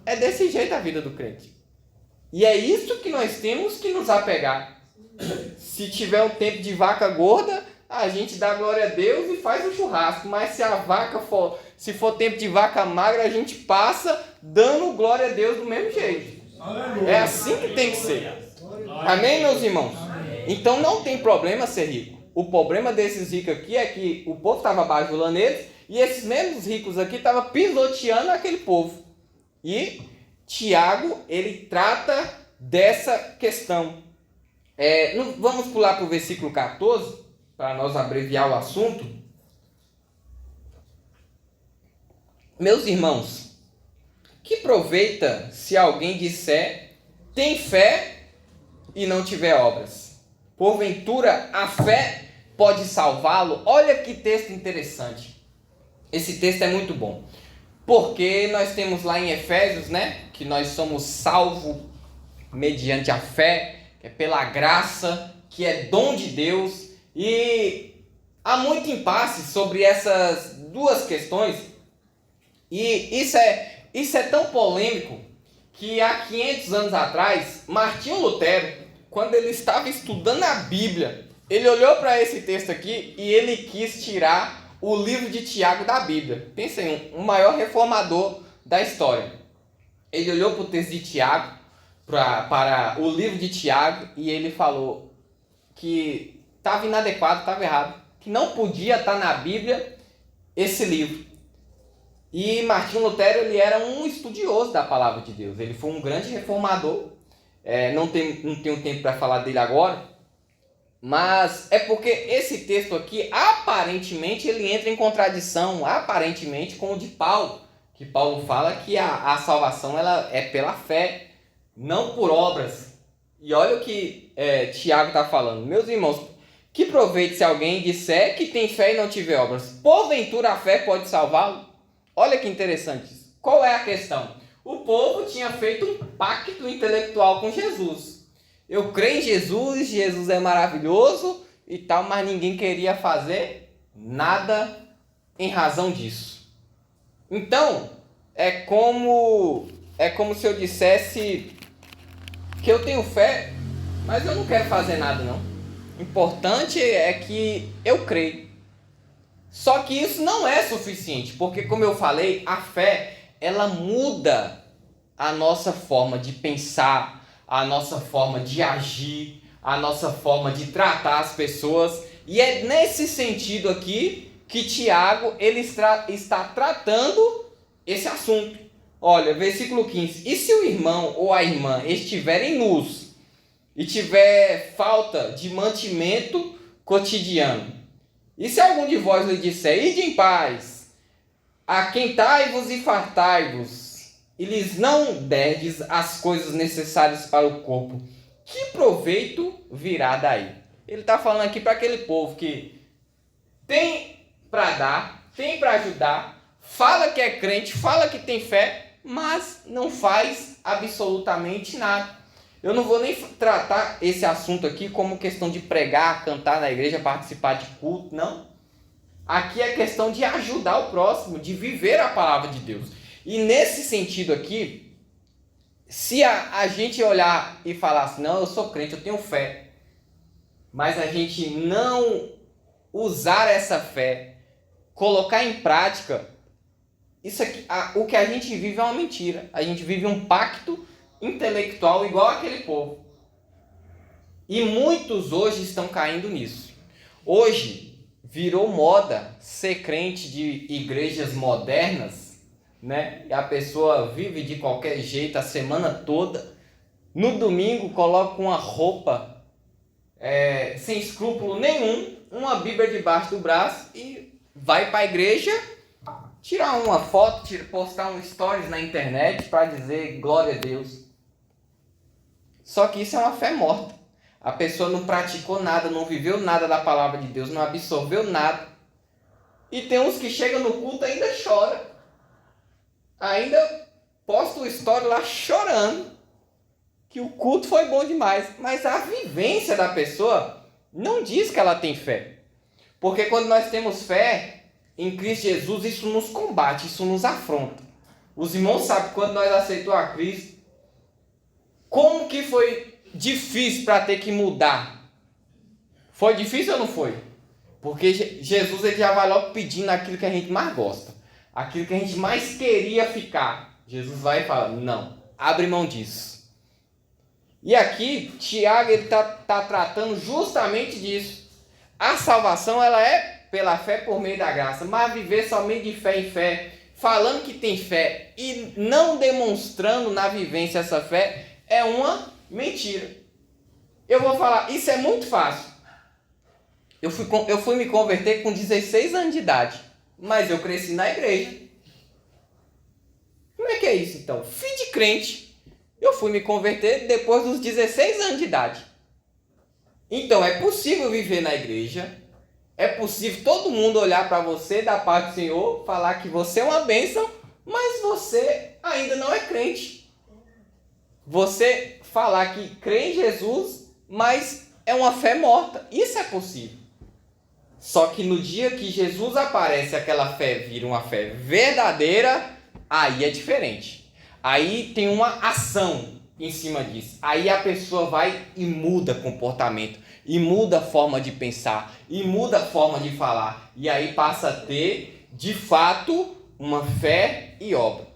É desse jeito a vida do crente. E é isso que nós temos que nos apegar. Se tiver um tempo de vaca gorda, a gente dá glória a Deus e faz um churrasco. Mas se for tempo de vaca magra, a gente passa dando glória a Deus do mesmo jeito. É assim que tem que ser. Amém, meus irmãos? Então não tem problema ser rico. O problema desses ricos aqui é que o povo estava bajulando eles e esses mesmos ricos aqui estavam pisoteando aquele povo. E Tiago, ele trata dessa questão. Vamos pular para o versículo 14, para nós abreviar o assunto. Meus irmãos, que proveita se alguém disser, tem fé e não tiver obras? Porventura, a fé pode salvá-lo? Olha que texto interessante. Esse texto é muito bom. Porque nós temos lá em Efésios, né, que nós somos salvos mediante a fé, que é pela graça, que é dom de Deus. E há muito impasse sobre essas duas questões. E isso é tão polêmico que há 500 anos atrás, Martinho Lutero, quando ele estava estudando a Bíblia, ele olhou para esse texto aqui e ele quis tirar o livro de Tiago da Bíblia. Pensem, um maior reformador da história. Ele olhou para o texto de Tiago, para o livro de Tiago, e ele falou que estava inadequado, estava errado, que não podia estar na Bíblia esse livro. E Martinho Lutero, ele era um estudioso da palavra de Deus. Ele foi um grande reformador. Não tenho tempo para falar dele agora. Mas é porque esse texto aqui, aparentemente, ele entra em contradição, aparentemente, com o de Paulo. Que Paulo fala que a salvação ela é pela fé, não por obras. E olha o que Tiago está falando. Meus irmãos, que proveito se alguém disser que tem fé e não tiver obras? Porventura a fé pode salvá-lo? Olha que interessante. Qual é a questão? O povo tinha feito um pacto intelectual com Jesus. Eu creio em Jesus, Jesus é maravilhoso e tal, mas ninguém queria fazer nada em razão disso. Então, é como se eu dissesse que eu tenho fé, mas eu não quero fazer nada não. O importante é que eu creio. Só que isso não é suficiente, porque como eu falei, a fé, ela muda a nossa forma de pensar, a nossa forma de agir, a nossa forma de tratar as pessoas. E é nesse sentido aqui que Tiago ele está tratando esse assunto. Olha, versículo 15. E se o irmão ou a irmã estiverem nus e tiver falta de mantimento cotidiano, e se algum de vós lhe disser, ide em paz, aquentai-vos e fartai-vos, e lhes não derdes as coisas necessárias para o corpo, que proveito virá daí? Ele está falando aqui para aquele povo que tem para dar, tem para ajudar, fala que é crente, fala que tem fé, mas não faz absolutamente nada. Eu não vou nem tratar esse assunto aqui como questão de pregar, cantar na igreja, participar de culto, não. Aqui é questão de ajudar o próximo, de viver a palavra de Deus. E nesse sentido aqui, se a gente olhar e falar assim, não, eu sou crente, eu tenho fé, mas a gente não usar essa fé, colocar em prática, isso aqui, o que a gente vive é uma mentira. A gente vive um pacto intelectual igual aquele povo. E muitos hoje estão caindo nisso. Hoje, virou moda ser crente de igrejas modernas, né? E a pessoa vive de qualquer jeito a semana toda. No domingo coloca uma roupa sem escrúpulo nenhum, uma Bíblia debaixo do braço e vai para a igreja tirar uma foto, postar um stories na internet para dizer glória a Deus. Só que isso é uma fé morta. A pessoa não praticou nada, não viveu nada da palavra de Deus, não absorveu nada. E tem uns que chegam no culto e ainda chora. Ainda posta o story lá chorando. Que o culto foi bom demais. Mas a vivência da pessoa não diz que ela tem fé. Porque quando nós temos fé em Cristo Jesus, isso nos combate, isso nos afronta. Os irmãos sabem que quando nós aceitamos a Cristo, como que foi difícil para ter que mudar? Foi difícil ou não foi? Porque Jesus ele já vai logo pedindo aquilo que a gente mais gosta. Aquilo que a gente mais queria ficar. Jesus vai e fala, não, abre mão disso. E aqui, Tiago está tratando justamente disso. A salvação ela é pela fé por meio da graça. Mas viver somente de fé em fé, falando que tem fé e não demonstrando na vivência essa fé, é uma mentira. Eu vou falar, isso é muito fácil. Eu fui me converter com 16 anos de idade, mas eu cresci na igreja. Como é que é isso então? Filho de crente, eu fui me converter depois dos 16 anos de idade. Então é possível viver na igreja, é possível todo mundo olhar para você, da parte do Senhor, falar que você é uma bênção, mas você ainda não é crente. Você falar que crê em Jesus, mas é uma fé morta. Isso é possível. Só que no dia que Jesus aparece, aquela fé vira uma fé verdadeira, aí é diferente. Aí tem uma ação em cima disso. Aí a pessoa vai e muda comportamento, e muda a forma de pensar, e muda a forma de falar. E aí passa a ter, de fato, uma fé e obra.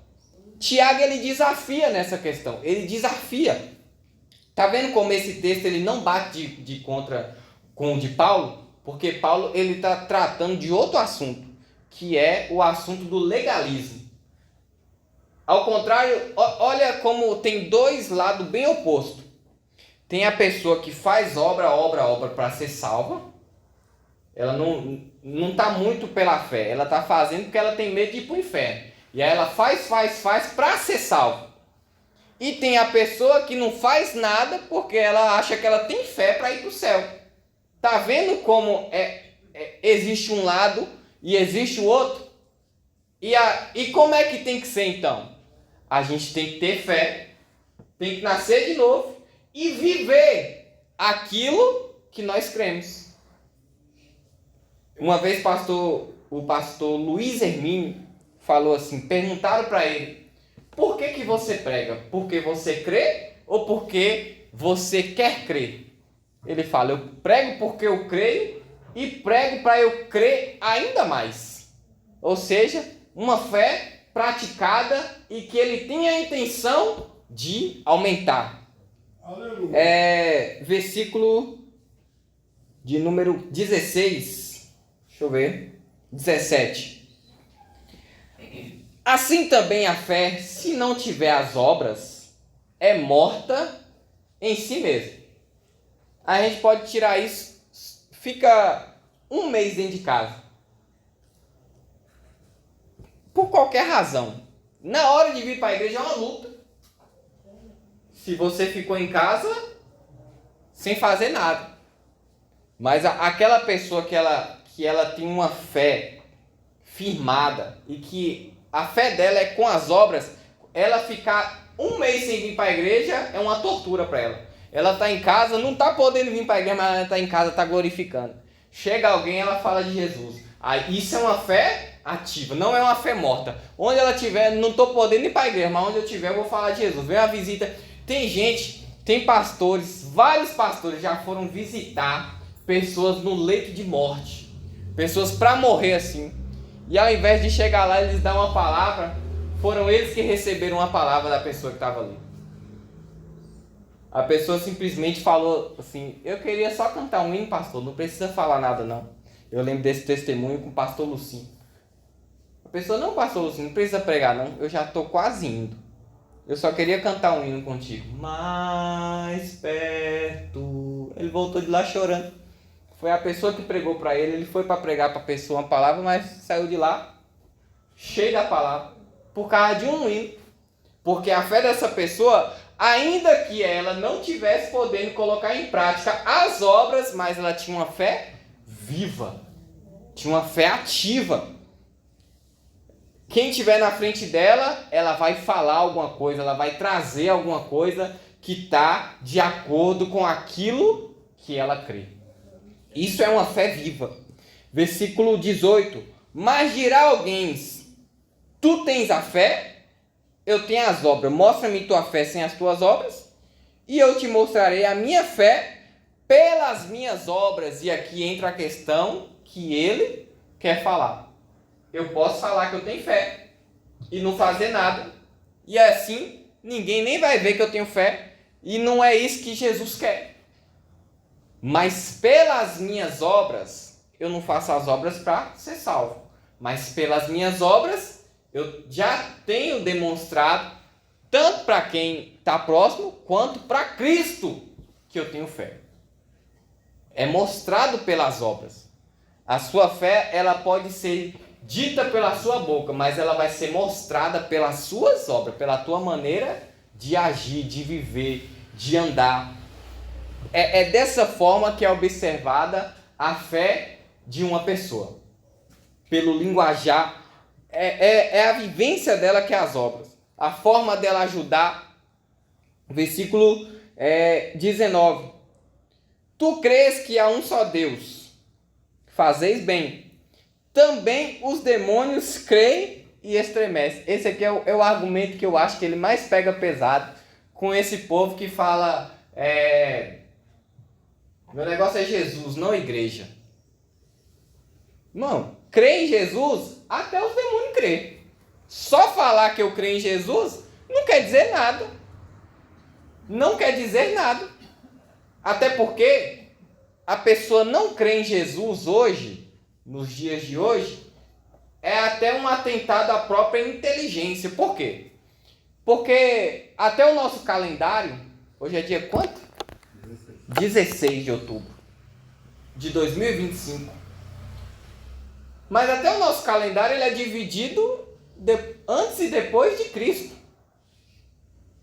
Tiago ele desafia nessa questão. Ele desafia. Tá vendo como esse texto ele não bate de contra com o de Paulo? Porque Paulo ele está tratando de outro assunto, que é o assunto do legalismo. Ao contrário, olha como tem dois lados bem opostos. Tem a pessoa que faz obra para ser salva. Ela não está muito pela fé. Ela está fazendo porque ela tem medo de ir para o inferno. E aí ela faz para ser salva. E tem a pessoa que não faz nada porque ela acha que ela tem fé para ir para o céu. Tá vendo como existe um lado e existe o outro? E como é que tem que ser então? A gente tem que ter fé, tem que nascer de novo e viver aquilo que nós cremos. Uma vez o pastor Luiz Hermínio falou assim, perguntaram para ele, por que você prega? Porque você crê ou porque você quer crer? Ele fala, eu prego porque eu creio e prego para eu crer ainda mais. Ou seja, uma fé praticada e que ele tem a intenção de aumentar. Versículo de número 16. Deixa eu ver. 17. Assim também a fé, se não tiver as obras, é morta em si mesma. A gente pode tirar isso, fica um mês dentro de casa. Por qualquer razão. Na hora de vir para a igreja é uma luta. Se você ficou em casa sem fazer nada. Mas aquela pessoa que ela tem uma fé firmada e que a fé dela é com as obras, ela ficar um mês sem vir para a igreja é uma tortura para ela. Ela está em casa, não está podendo vir para a igreja, mas ela está em casa, está glorificando. Chega alguém, ela fala de Jesus. Aí, isso é uma fé ativa, não é uma fé morta. Onde ela estiver, não estou podendo ir para a igreja, mas onde eu estiver eu vou falar de Jesus. Vem uma visita. Tem gente, tem pastores, vários pastores já foram visitar pessoas no leito de morte. Pessoas para morrer assim. E ao invés de chegar lá e eles dar uma palavra, foram eles que receberam uma palavra da pessoa que estava ali. A pessoa simplesmente falou assim, eu queria só cantar um hino, pastor, não precisa falar nada não. Eu lembro desse testemunho com o pastor Lucinho. A pessoa, não, pastor Lucinho, não precisa pregar não, eu já estou quase indo. Eu só queria cantar um hino contigo. Mais perto. Ele voltou de lá chorando. Foi a pessoa que pregou para ele. Ele foi para pregar para a pessoa uma palavra, mas saiu de lá cheio da palavra. Por causa de um hino. Porque a fé dessa pessoa, ainda que ela não tivesse podendo colocar em prática as obras, mas ela tinha uma fé viva. Tinha uma fé ativa. Quem estiver na frente dela, ela vai falar alguma coisa, ela vai trazer alguma coisa que está de acordo com aquilo que ela crê. Isso é uma fé viva. Versículo 18. Mas dirá alguém, tu tens a fé, eu tenho as obras. Mostra-me tua fé sem as tuas obras, e eu te mostrarei a minha fé pelas minhas obras. E aqui entra a questão que ele quer falar. Eu posso falar que eu tenho fé e não fazer nada. E assim, ninguém nem vai ver que eu tenho fé. E não é isso que Jesus quer. Mas pelas minhas obras, eu não faço as obras para ser salvo. Mas pelas minhas obras, eu já tenho demonstrado, tanto para quem está próximo, quanto para Cristo, que eu tenho fé. É mostrado pelas obras. A sua fé, ela pode ser dita pela sua boca, mas ela vai ser mostrada pelas suas obras, pela tua maneira de agir, de viver, de andar. É dessa forma que é observada a fé de uma pessoa. Pelo linguajar, é a vivência dela que é as obras. A forma dela ajudar. Versículo 19. Tu crês que há um só Deus, fazeis bem. Também os demônios creem e estremecem. Esse aqui é o argumento que eu acho que ele mais pega pesado com esse povo que fala, meu negócio é Jesus, não igreja. Irmão, crer em Jesus, até os demônios creem. Só falar que eu creio em Jesus não quer dizer nada. Não quer dizer nada. Até porque a pessoa não crê em Jesus hoje, nos dias de hoje, é até um atentado à própria inteligência. Por quê? Porque até o nosso calendário, hoje é dia quanto? 16 de outubro de 2025. Mas até o nosso calendário ele é dividido antes e depois de Cristo.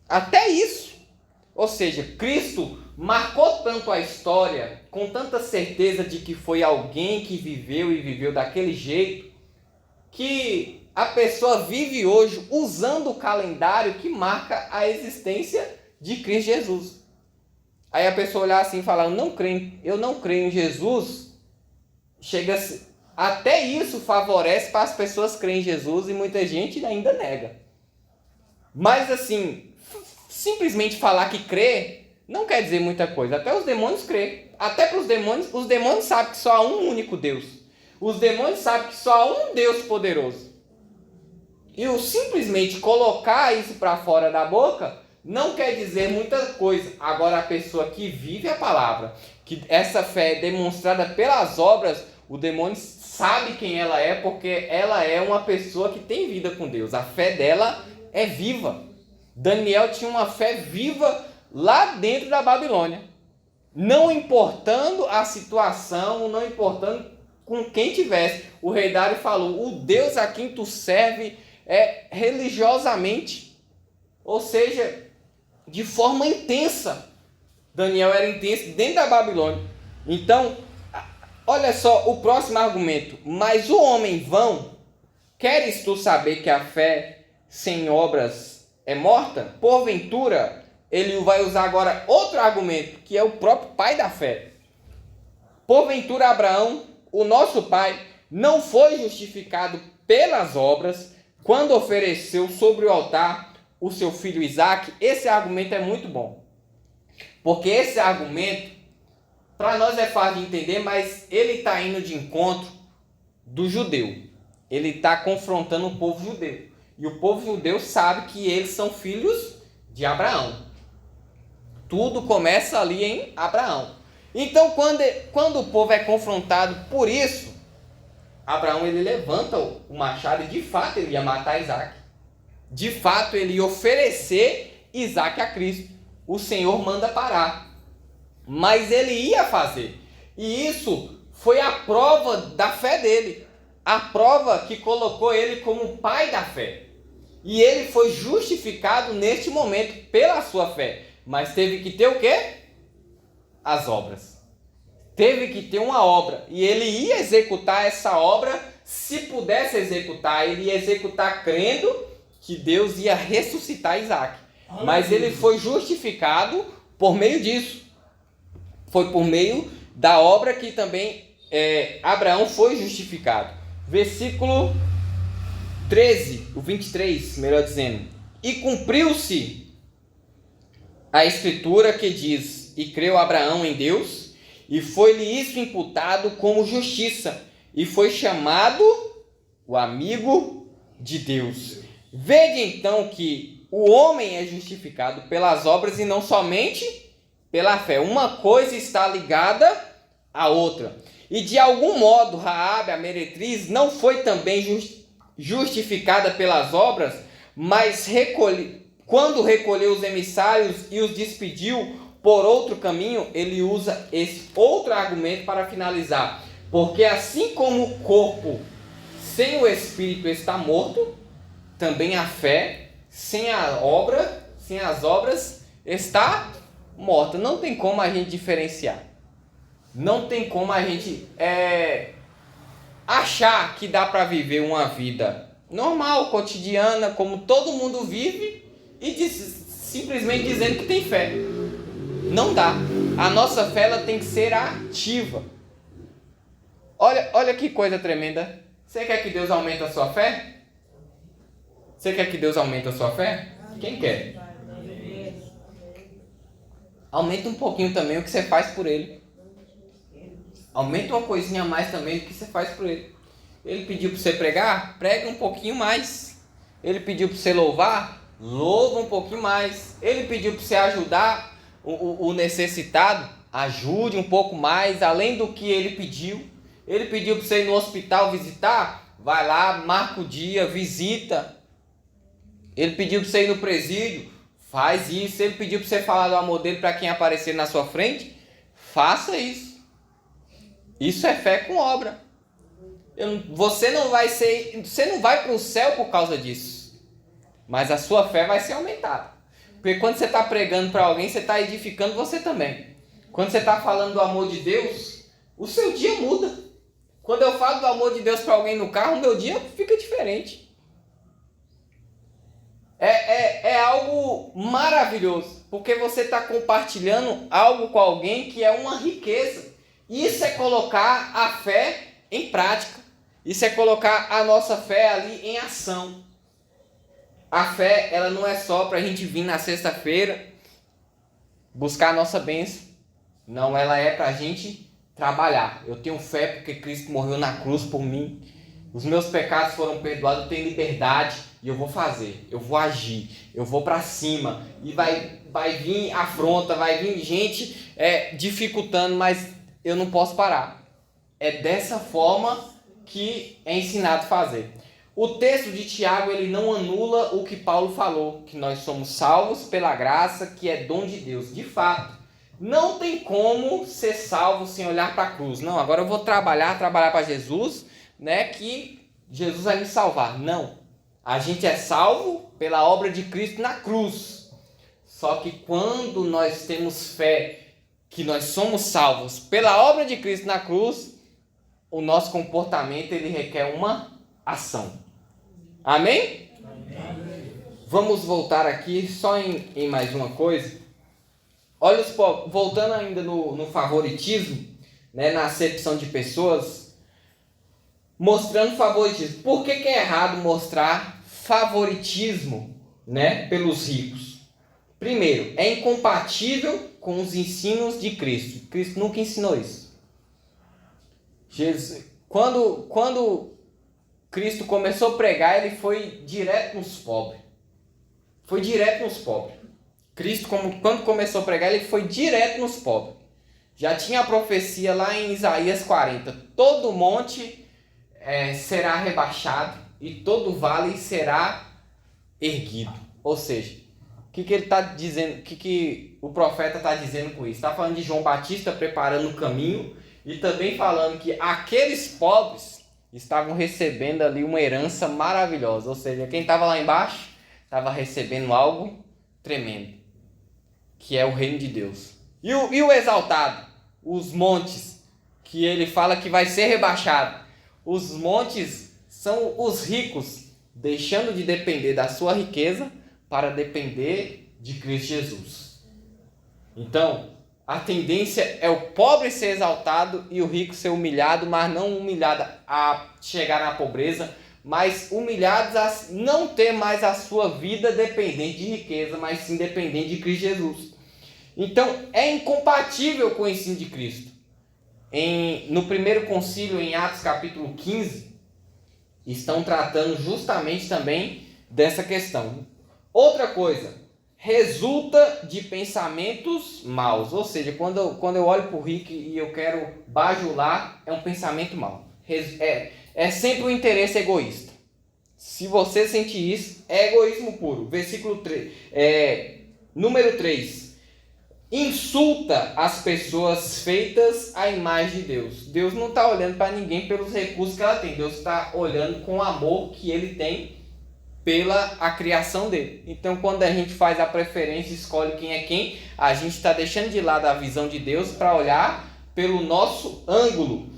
Até isso. Ou seja, Cristo marcou tanto a história, com tanta certeza de que foi alguém que viveu e viveu daquele jeito, que a pessoa vive hoje usando o calendário que marca a existência de Cristo Jesus. Aí a pessoa olhar assim e falar, eu não creio em Jesus, até isso favorece para as pessoas crerem em Jesus e muita gente ainda nega. Mas assim, simplesmente falar que crê não quer dizer muita coisa. Até os demônios creem. Até para os demônios sabem que só há um único Deus. Os demônios sabem que só há um Deus poderoso. E o simplesmente colocar isso para fora da boca não quer dizer muita coisa. Agora a pessoa que vive a palavra, que essa fé é demonstrada pelas obras, o demônio sabe quem ela é, porque ela é uma pessoa que tem vida com Deus. A fé dela é viva. Daniel tinha uma fé viva lá dentro da Babilônia. Não importando a situação, não importando com quem tivesse. O rei Dário falou, o Deus a quem tu serve é religiosamente. Ou seja, de forma intensa. Daniel era intenso dentro da Babilônia. Então, olha só o próximo argumento. Mas o homem vão, queres tu saber que a fé sem obras é morta? Porventura, ele vai usar agora outro argumento, que é o próprio pai da fé. Porventura, Abraão, o nosso pai, não foi justificado pelas obras quando ofereceu sobre o altar o seu filho Isaque. Esse argumento é muito bom. Porque esse argumento, para nós é fácil de entender, mas ele está indo de encontro do judeu. Ele está confrontando o povo judeu. E o povo judeu sabe que eles são filhos de Abraão. Tudo começa ali em Abraão. Então, quando o povo é confrontado por isso, Abraão ele levanta o machado e de fato ele ia matar Isaac. De fato ele ia oferecer Isaac a Cristo. O Senhor manda parar. Mas ele ia fazer. E isso foi a prova da fé dele. A prova que colocou ele como pai da fé. E ele foi justificado neste momento pela sua fé. Mas teve que ter o quê? As obras. Teve que ter uma obra. E ele ia executar essa obra, se pudesse executar. Ele ia executar crendo que Deus ia ressuscitar Isaac. Mas ele foi justificado por meio disso. Foi por meio da obra que também Abraão foi justificado. Versículo 13, o 23, melhor dizendo. E cumpriu-se a escritura que diz: e creu Abraão em Deus, e foi-lhe isso imputado como justiça, e foi chamado o amigo de Deus. Vede então que o homem é justificado pelas obras e não somente pela fé. Uma coisa está ligada à outra. E de algum modo Raabe, a meretriz, não foi também justificada pelas obras, mas quando recolheu os emissários e os despediu por outro caminho, ele usa esse outro argumento para finalizar. Porque assim como o corpo sem o espírito está morto, também a fé sem as obras está morta. Não tem como a gente diferenciar. Não tem como a gente achar que dá para viver uma vida normal, cotidiana, como todo mundo vive, e simplesmente dizendo que tem fé. Não dá. A nossa fé ela tem que ser ativa. Olha que coisa tremenda. Você quer que Deus aumente a sua fé? Você quer que Deus aumente a sua fé? Quem quer? Aumenta um pouquinho também o que você faz por Ele. Aumenta uma coisinha a mais também do que você faz por Ele. Ele pediu para você pregar? Prega um pouquinho mais. Ele pediu para você louvar? Louva um pouquinho mais. Ele pediu para você ajudar o necessitado? Ajude um pouco mais, além do que Ele pediu. Ele pediu para você ir no hospital visitar? Vai lá, marca o dia, visita. Ele pediu para você ir no presídio? Faz isso. Ele pediu para você falar do amor dele para quem aparecer na sua frente? Faça isso. Isso é fé com obra. Você não vai para o céu por causa disso. Mas a sua fé vai ser aumentada. Porque quando você está pregando para alguém, você está edificando você também. Quando você está falando do amor de Deus, o seu dia muda. Quando eu falo do amor de Deus para alguém no carro, o meu dia fica diferente. É algo maravilhoso. Porque você está compartilhando algo com alguém que é uma riqueza. Isso é colocar a fé em prática. Isso é colocar a nossa fé ali em ação. A fé, ela não é só para a gente vir na sexta-feira buscar a nossa bênção. Não, ela é para a gente trabalhar. Eu tenho fé porque Cristo morreu na cruz por mim. Os meus pecados foram perdoados, eu tenho liberdade e eu vou fazer. Eu vou agir, eu vou para cima. E vai vir afronta, vai vir gente dificultando, mas eu não posso parar. É dessa forma que é ensinado a fazer. O texto de Tiago, ele não anula o que Paulo falou, que nós somos salvos pela graça, que é dom de Deus. De fato, não tem como ser salvo sem olhar para a cruz. Não, agora eu vou trabalhar para Jesus, né, que Jesus vai me salvar. Não, a gente é salvo pela obra de Cristo na cruz. Só que quando nós temos fé que nós somos salvos pela obra de Cristo na cruz, o nosso comportamento ele requer uma ação. Amém? Amém. Vamos voltar aqui só em mais uma coisa. Olha, voltando ainda no favoritismo, né, na acepção de pessoas, mostrando favoritismo. Por que é errado mostrar favoritismo, né, pelos ricos? Primeiro, é incompatível com os ensinos de Cristo. Cristo nunca ensinou isso. Jesus, quando Cristo começou a pregar, ele foi direto nos pobres. Foi direto nos pobres. Cristo, quando começou a pregar, ele foi direto nos pobres. Já tinha a profecia lá em Isaías 40. Todo monte será rebaixado e todo vale será erguido. Ou seja, o que ele está dizendo, o que o profeta está dizendo com isso? Está falando de João Batista preparando o caminho e também falando que aqueles pobres estavam recebendo ali uma herança maravilhosa. Ou seja, quem estava lá embaixo estava recebendo algo tremendo, que é o reino de Deus. E o exaltado, os montes, que ele fala que vai ser rebaixado. Os montes são os ricos, deixando de depender da sua riqueza para depender de Cristo Jesus. Então, a tendência é o pobre ser exaltado e o rico ser humilhado, mas não humilhado a chegar na pobreza, mas humilhados a não ter mais a sua vida dependente de riqueza, mas sim dependente de Cristo Jesus. Então, é incompatível com o ensino de Cristo. No primeiro concílio, em Atos capítulo 15, estão tratando justamente também dessa questão. Outra coisa, resulta de pensamentos maus. Ou seja, quando eu olho para o rico e eu quero bajular, é um pensamento mau. É sempre um interesse egoísta. Se você sentir isso, é egoísmo puro. Versículo 3, número 3. Insulta as pessoas feitas à imagem de Deus. Deus não está olhando para ninguém pelos recursos que ela tem. Deus está olhando com o amor que ele tem pela a criação dele. Então, quando a gente faz a preferência, escolhe quem é quem, a gente está deixando de lado a visão de Deus para olhar pelo nosso ângulo.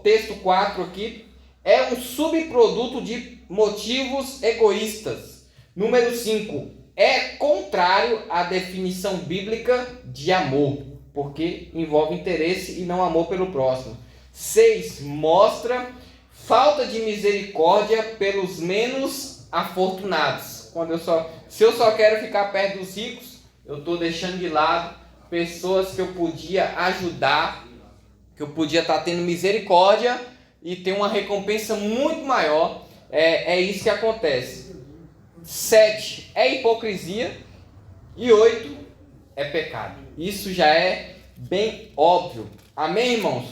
Texto 4 aqui, é um subproduto de motivos egoístas. Número 5. É contrário à definição bíblica de amor, porque envolve interesse e não amor pelo próximo. 6. Mostra falta de misericórdia pelos menos afortunados. Se eu só quero ficar perto dos ricos, eu estou deixando de lado pessoas que eu podia ajudar, que eu podia estar tendo misericórdia e ter uma recompensa muito maior. É isso que acontece. 7 é hipocrisia e 8 é pecado. Isso já é bem óbvio. Amém, irmãos?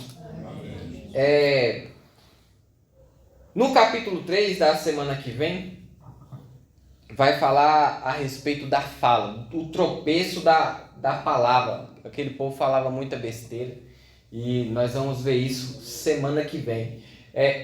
No capítulo 3 da semana que vem, vai falar a respeito da fala, o tropeço da palavra. Aquele povo falava muita besteira e nós vamos ver isso semana que vem.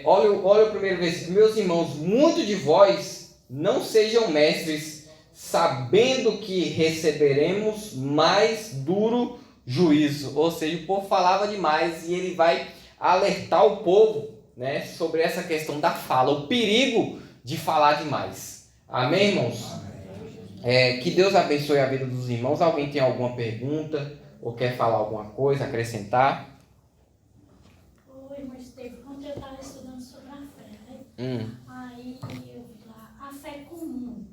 Olha o primeiro versículo. Meus irmãos, muitos de vós não sejam mestres, sabendo que receberemos mais duro juízo. Ou seja, o povo falava demais e ele vai alertar o povo, né, sobre essa questão da fala, o perigo de falar demais. Amém, irmãos? Que Deus abençoe a vida dos irmãos. Alguém tem alguma pergunta ou quer falar alguma coisa, acrescentar? Oi, mas teve quando eu estava estudando sobre a fé, né? Aí eu vi lá, a fé comum,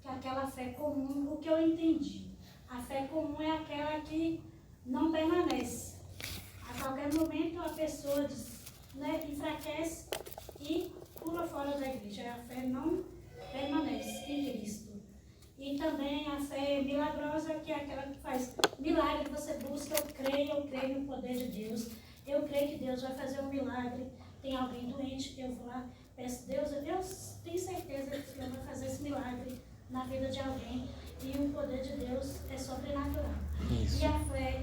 que é aquela fé comum, o que eu entendi. A fé comum é aquela que não permanece. A qualquer momento a pessoa enfraquece e pula fora da igreja. A fé não permanece em Cristo. E também a fé milagrosa, que é aquela que faz milagre, você busca, eu creio no poder de Deus. Eu creio que Deus vai fazer um milagre. Tem alguém doente, eu vou lá, peço Deus, eu tenho certeza que Deus vai fazer esse milagre na vida de alguém. E o poder de Deus é sobrenatural. Isso. E a fé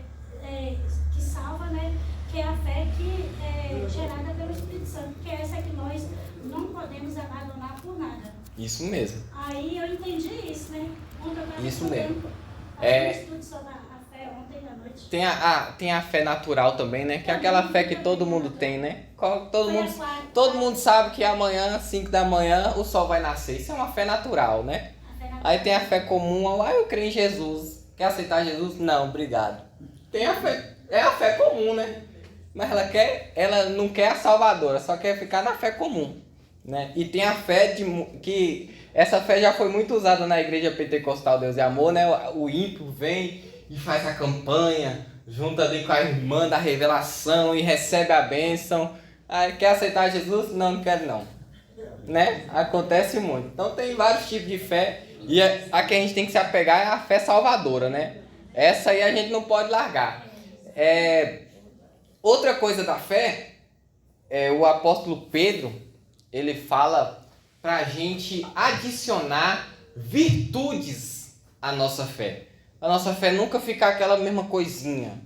que salva, né? Que é a fé que é gerada pelo Espírito Santo, que é essa que nós não podemos abandonar por nada. Isso mesmo. Aí eu entendi isso, né? Ontem eu estava isso mesmo. Eu estudo sobre a fé ontem à noite. Tem a fé natural também, né? Que é aquela fé que todo mundo tem, né? Todo mundo sabe que amanhã, 5 da manhã, o sol vai nascer. Isso é uma fé natural, né? Aí tem a fé comum, eu creio em Jesus. Quer aceitar Jesus? Não, obrigado. Tem a fé comum, né? Mas ela não quer a salvadora, só quer ficar na fé comum, né? E tem a fé que essa fé já foi muito usada na igreja pentecostal Deus e Amor, né? O ímpio vem e faz a campanha, junta ali com a irmã da revelação e recebe a bênção. Aí quer aceitar Jesus? Não quero não, né? Acontece muito. Então tem vários tipos de fé e a que a gente tem que se apegar é a fé salvadora, né? Essa aí a gente não pode largar. Outra coisa da fé o apóstolo Pedro, ele fala para a gente adicionar virtudes à nossa fé. A nossa fé nunca ficar aquela mesma coisinha.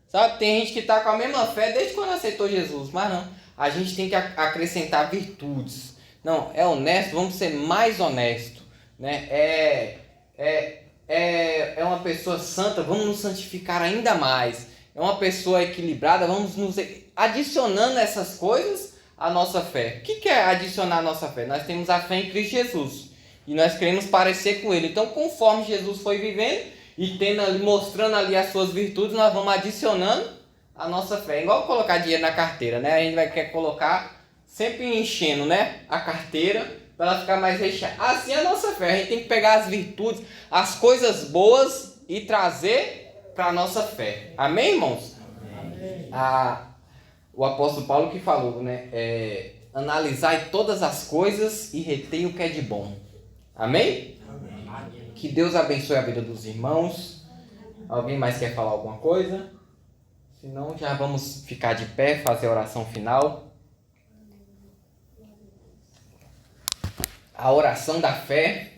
Sabe? Tem gente que está com a mesma fé desde quando aceitou Jesus, mas não. A gente tem que acrescentar virtudes. Não, é honesto, vamos ser mais honesto, né? É uma pessoa santa, vamos nos santificar ainda mais. É uma pessoa equilibrada, vamos nos adicionando essas coisas à nossa fé. O que é adicionar a nossa fé? Nós temos a fé em Cristo Jesus e nós queremos parecer com Ele. Então, conforme Jesus foi vivendo e mostrando ali as suas virtudes, nós vamos adicionando a nossa fé. É igual colocar dinheiro na carteira, né? A gente quer colocar sempre enchendo, né, a carteira para ela ficar mais recheada. Assim é a nossa fé. A gente tem que pegar as virtudes, as coisas boas e trazer para a nossa fé. Amém, irmãos? Amém. O apóstolo Paulo que falou, né? Analisai todas as coisas e retém o que é de bom. Amém? Amém. Que Deus abençoe a vida dos irmãos. Alguém mais quer falar alguma coisa? Se não, já vamos ficar de pé, fazer a oração final. A oração da fé.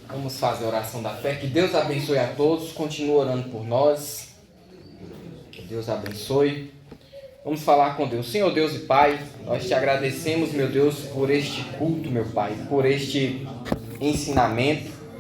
Vamos fazer a oração da fé. Que Deus abençoe a todos. Continue orando por nós. Que Deus abençoe. Vamos falar com Deus. Senhor Deus e Pai, nós te agradecemos, meu Deus, por este culto, meu Pai, por este ensinamento.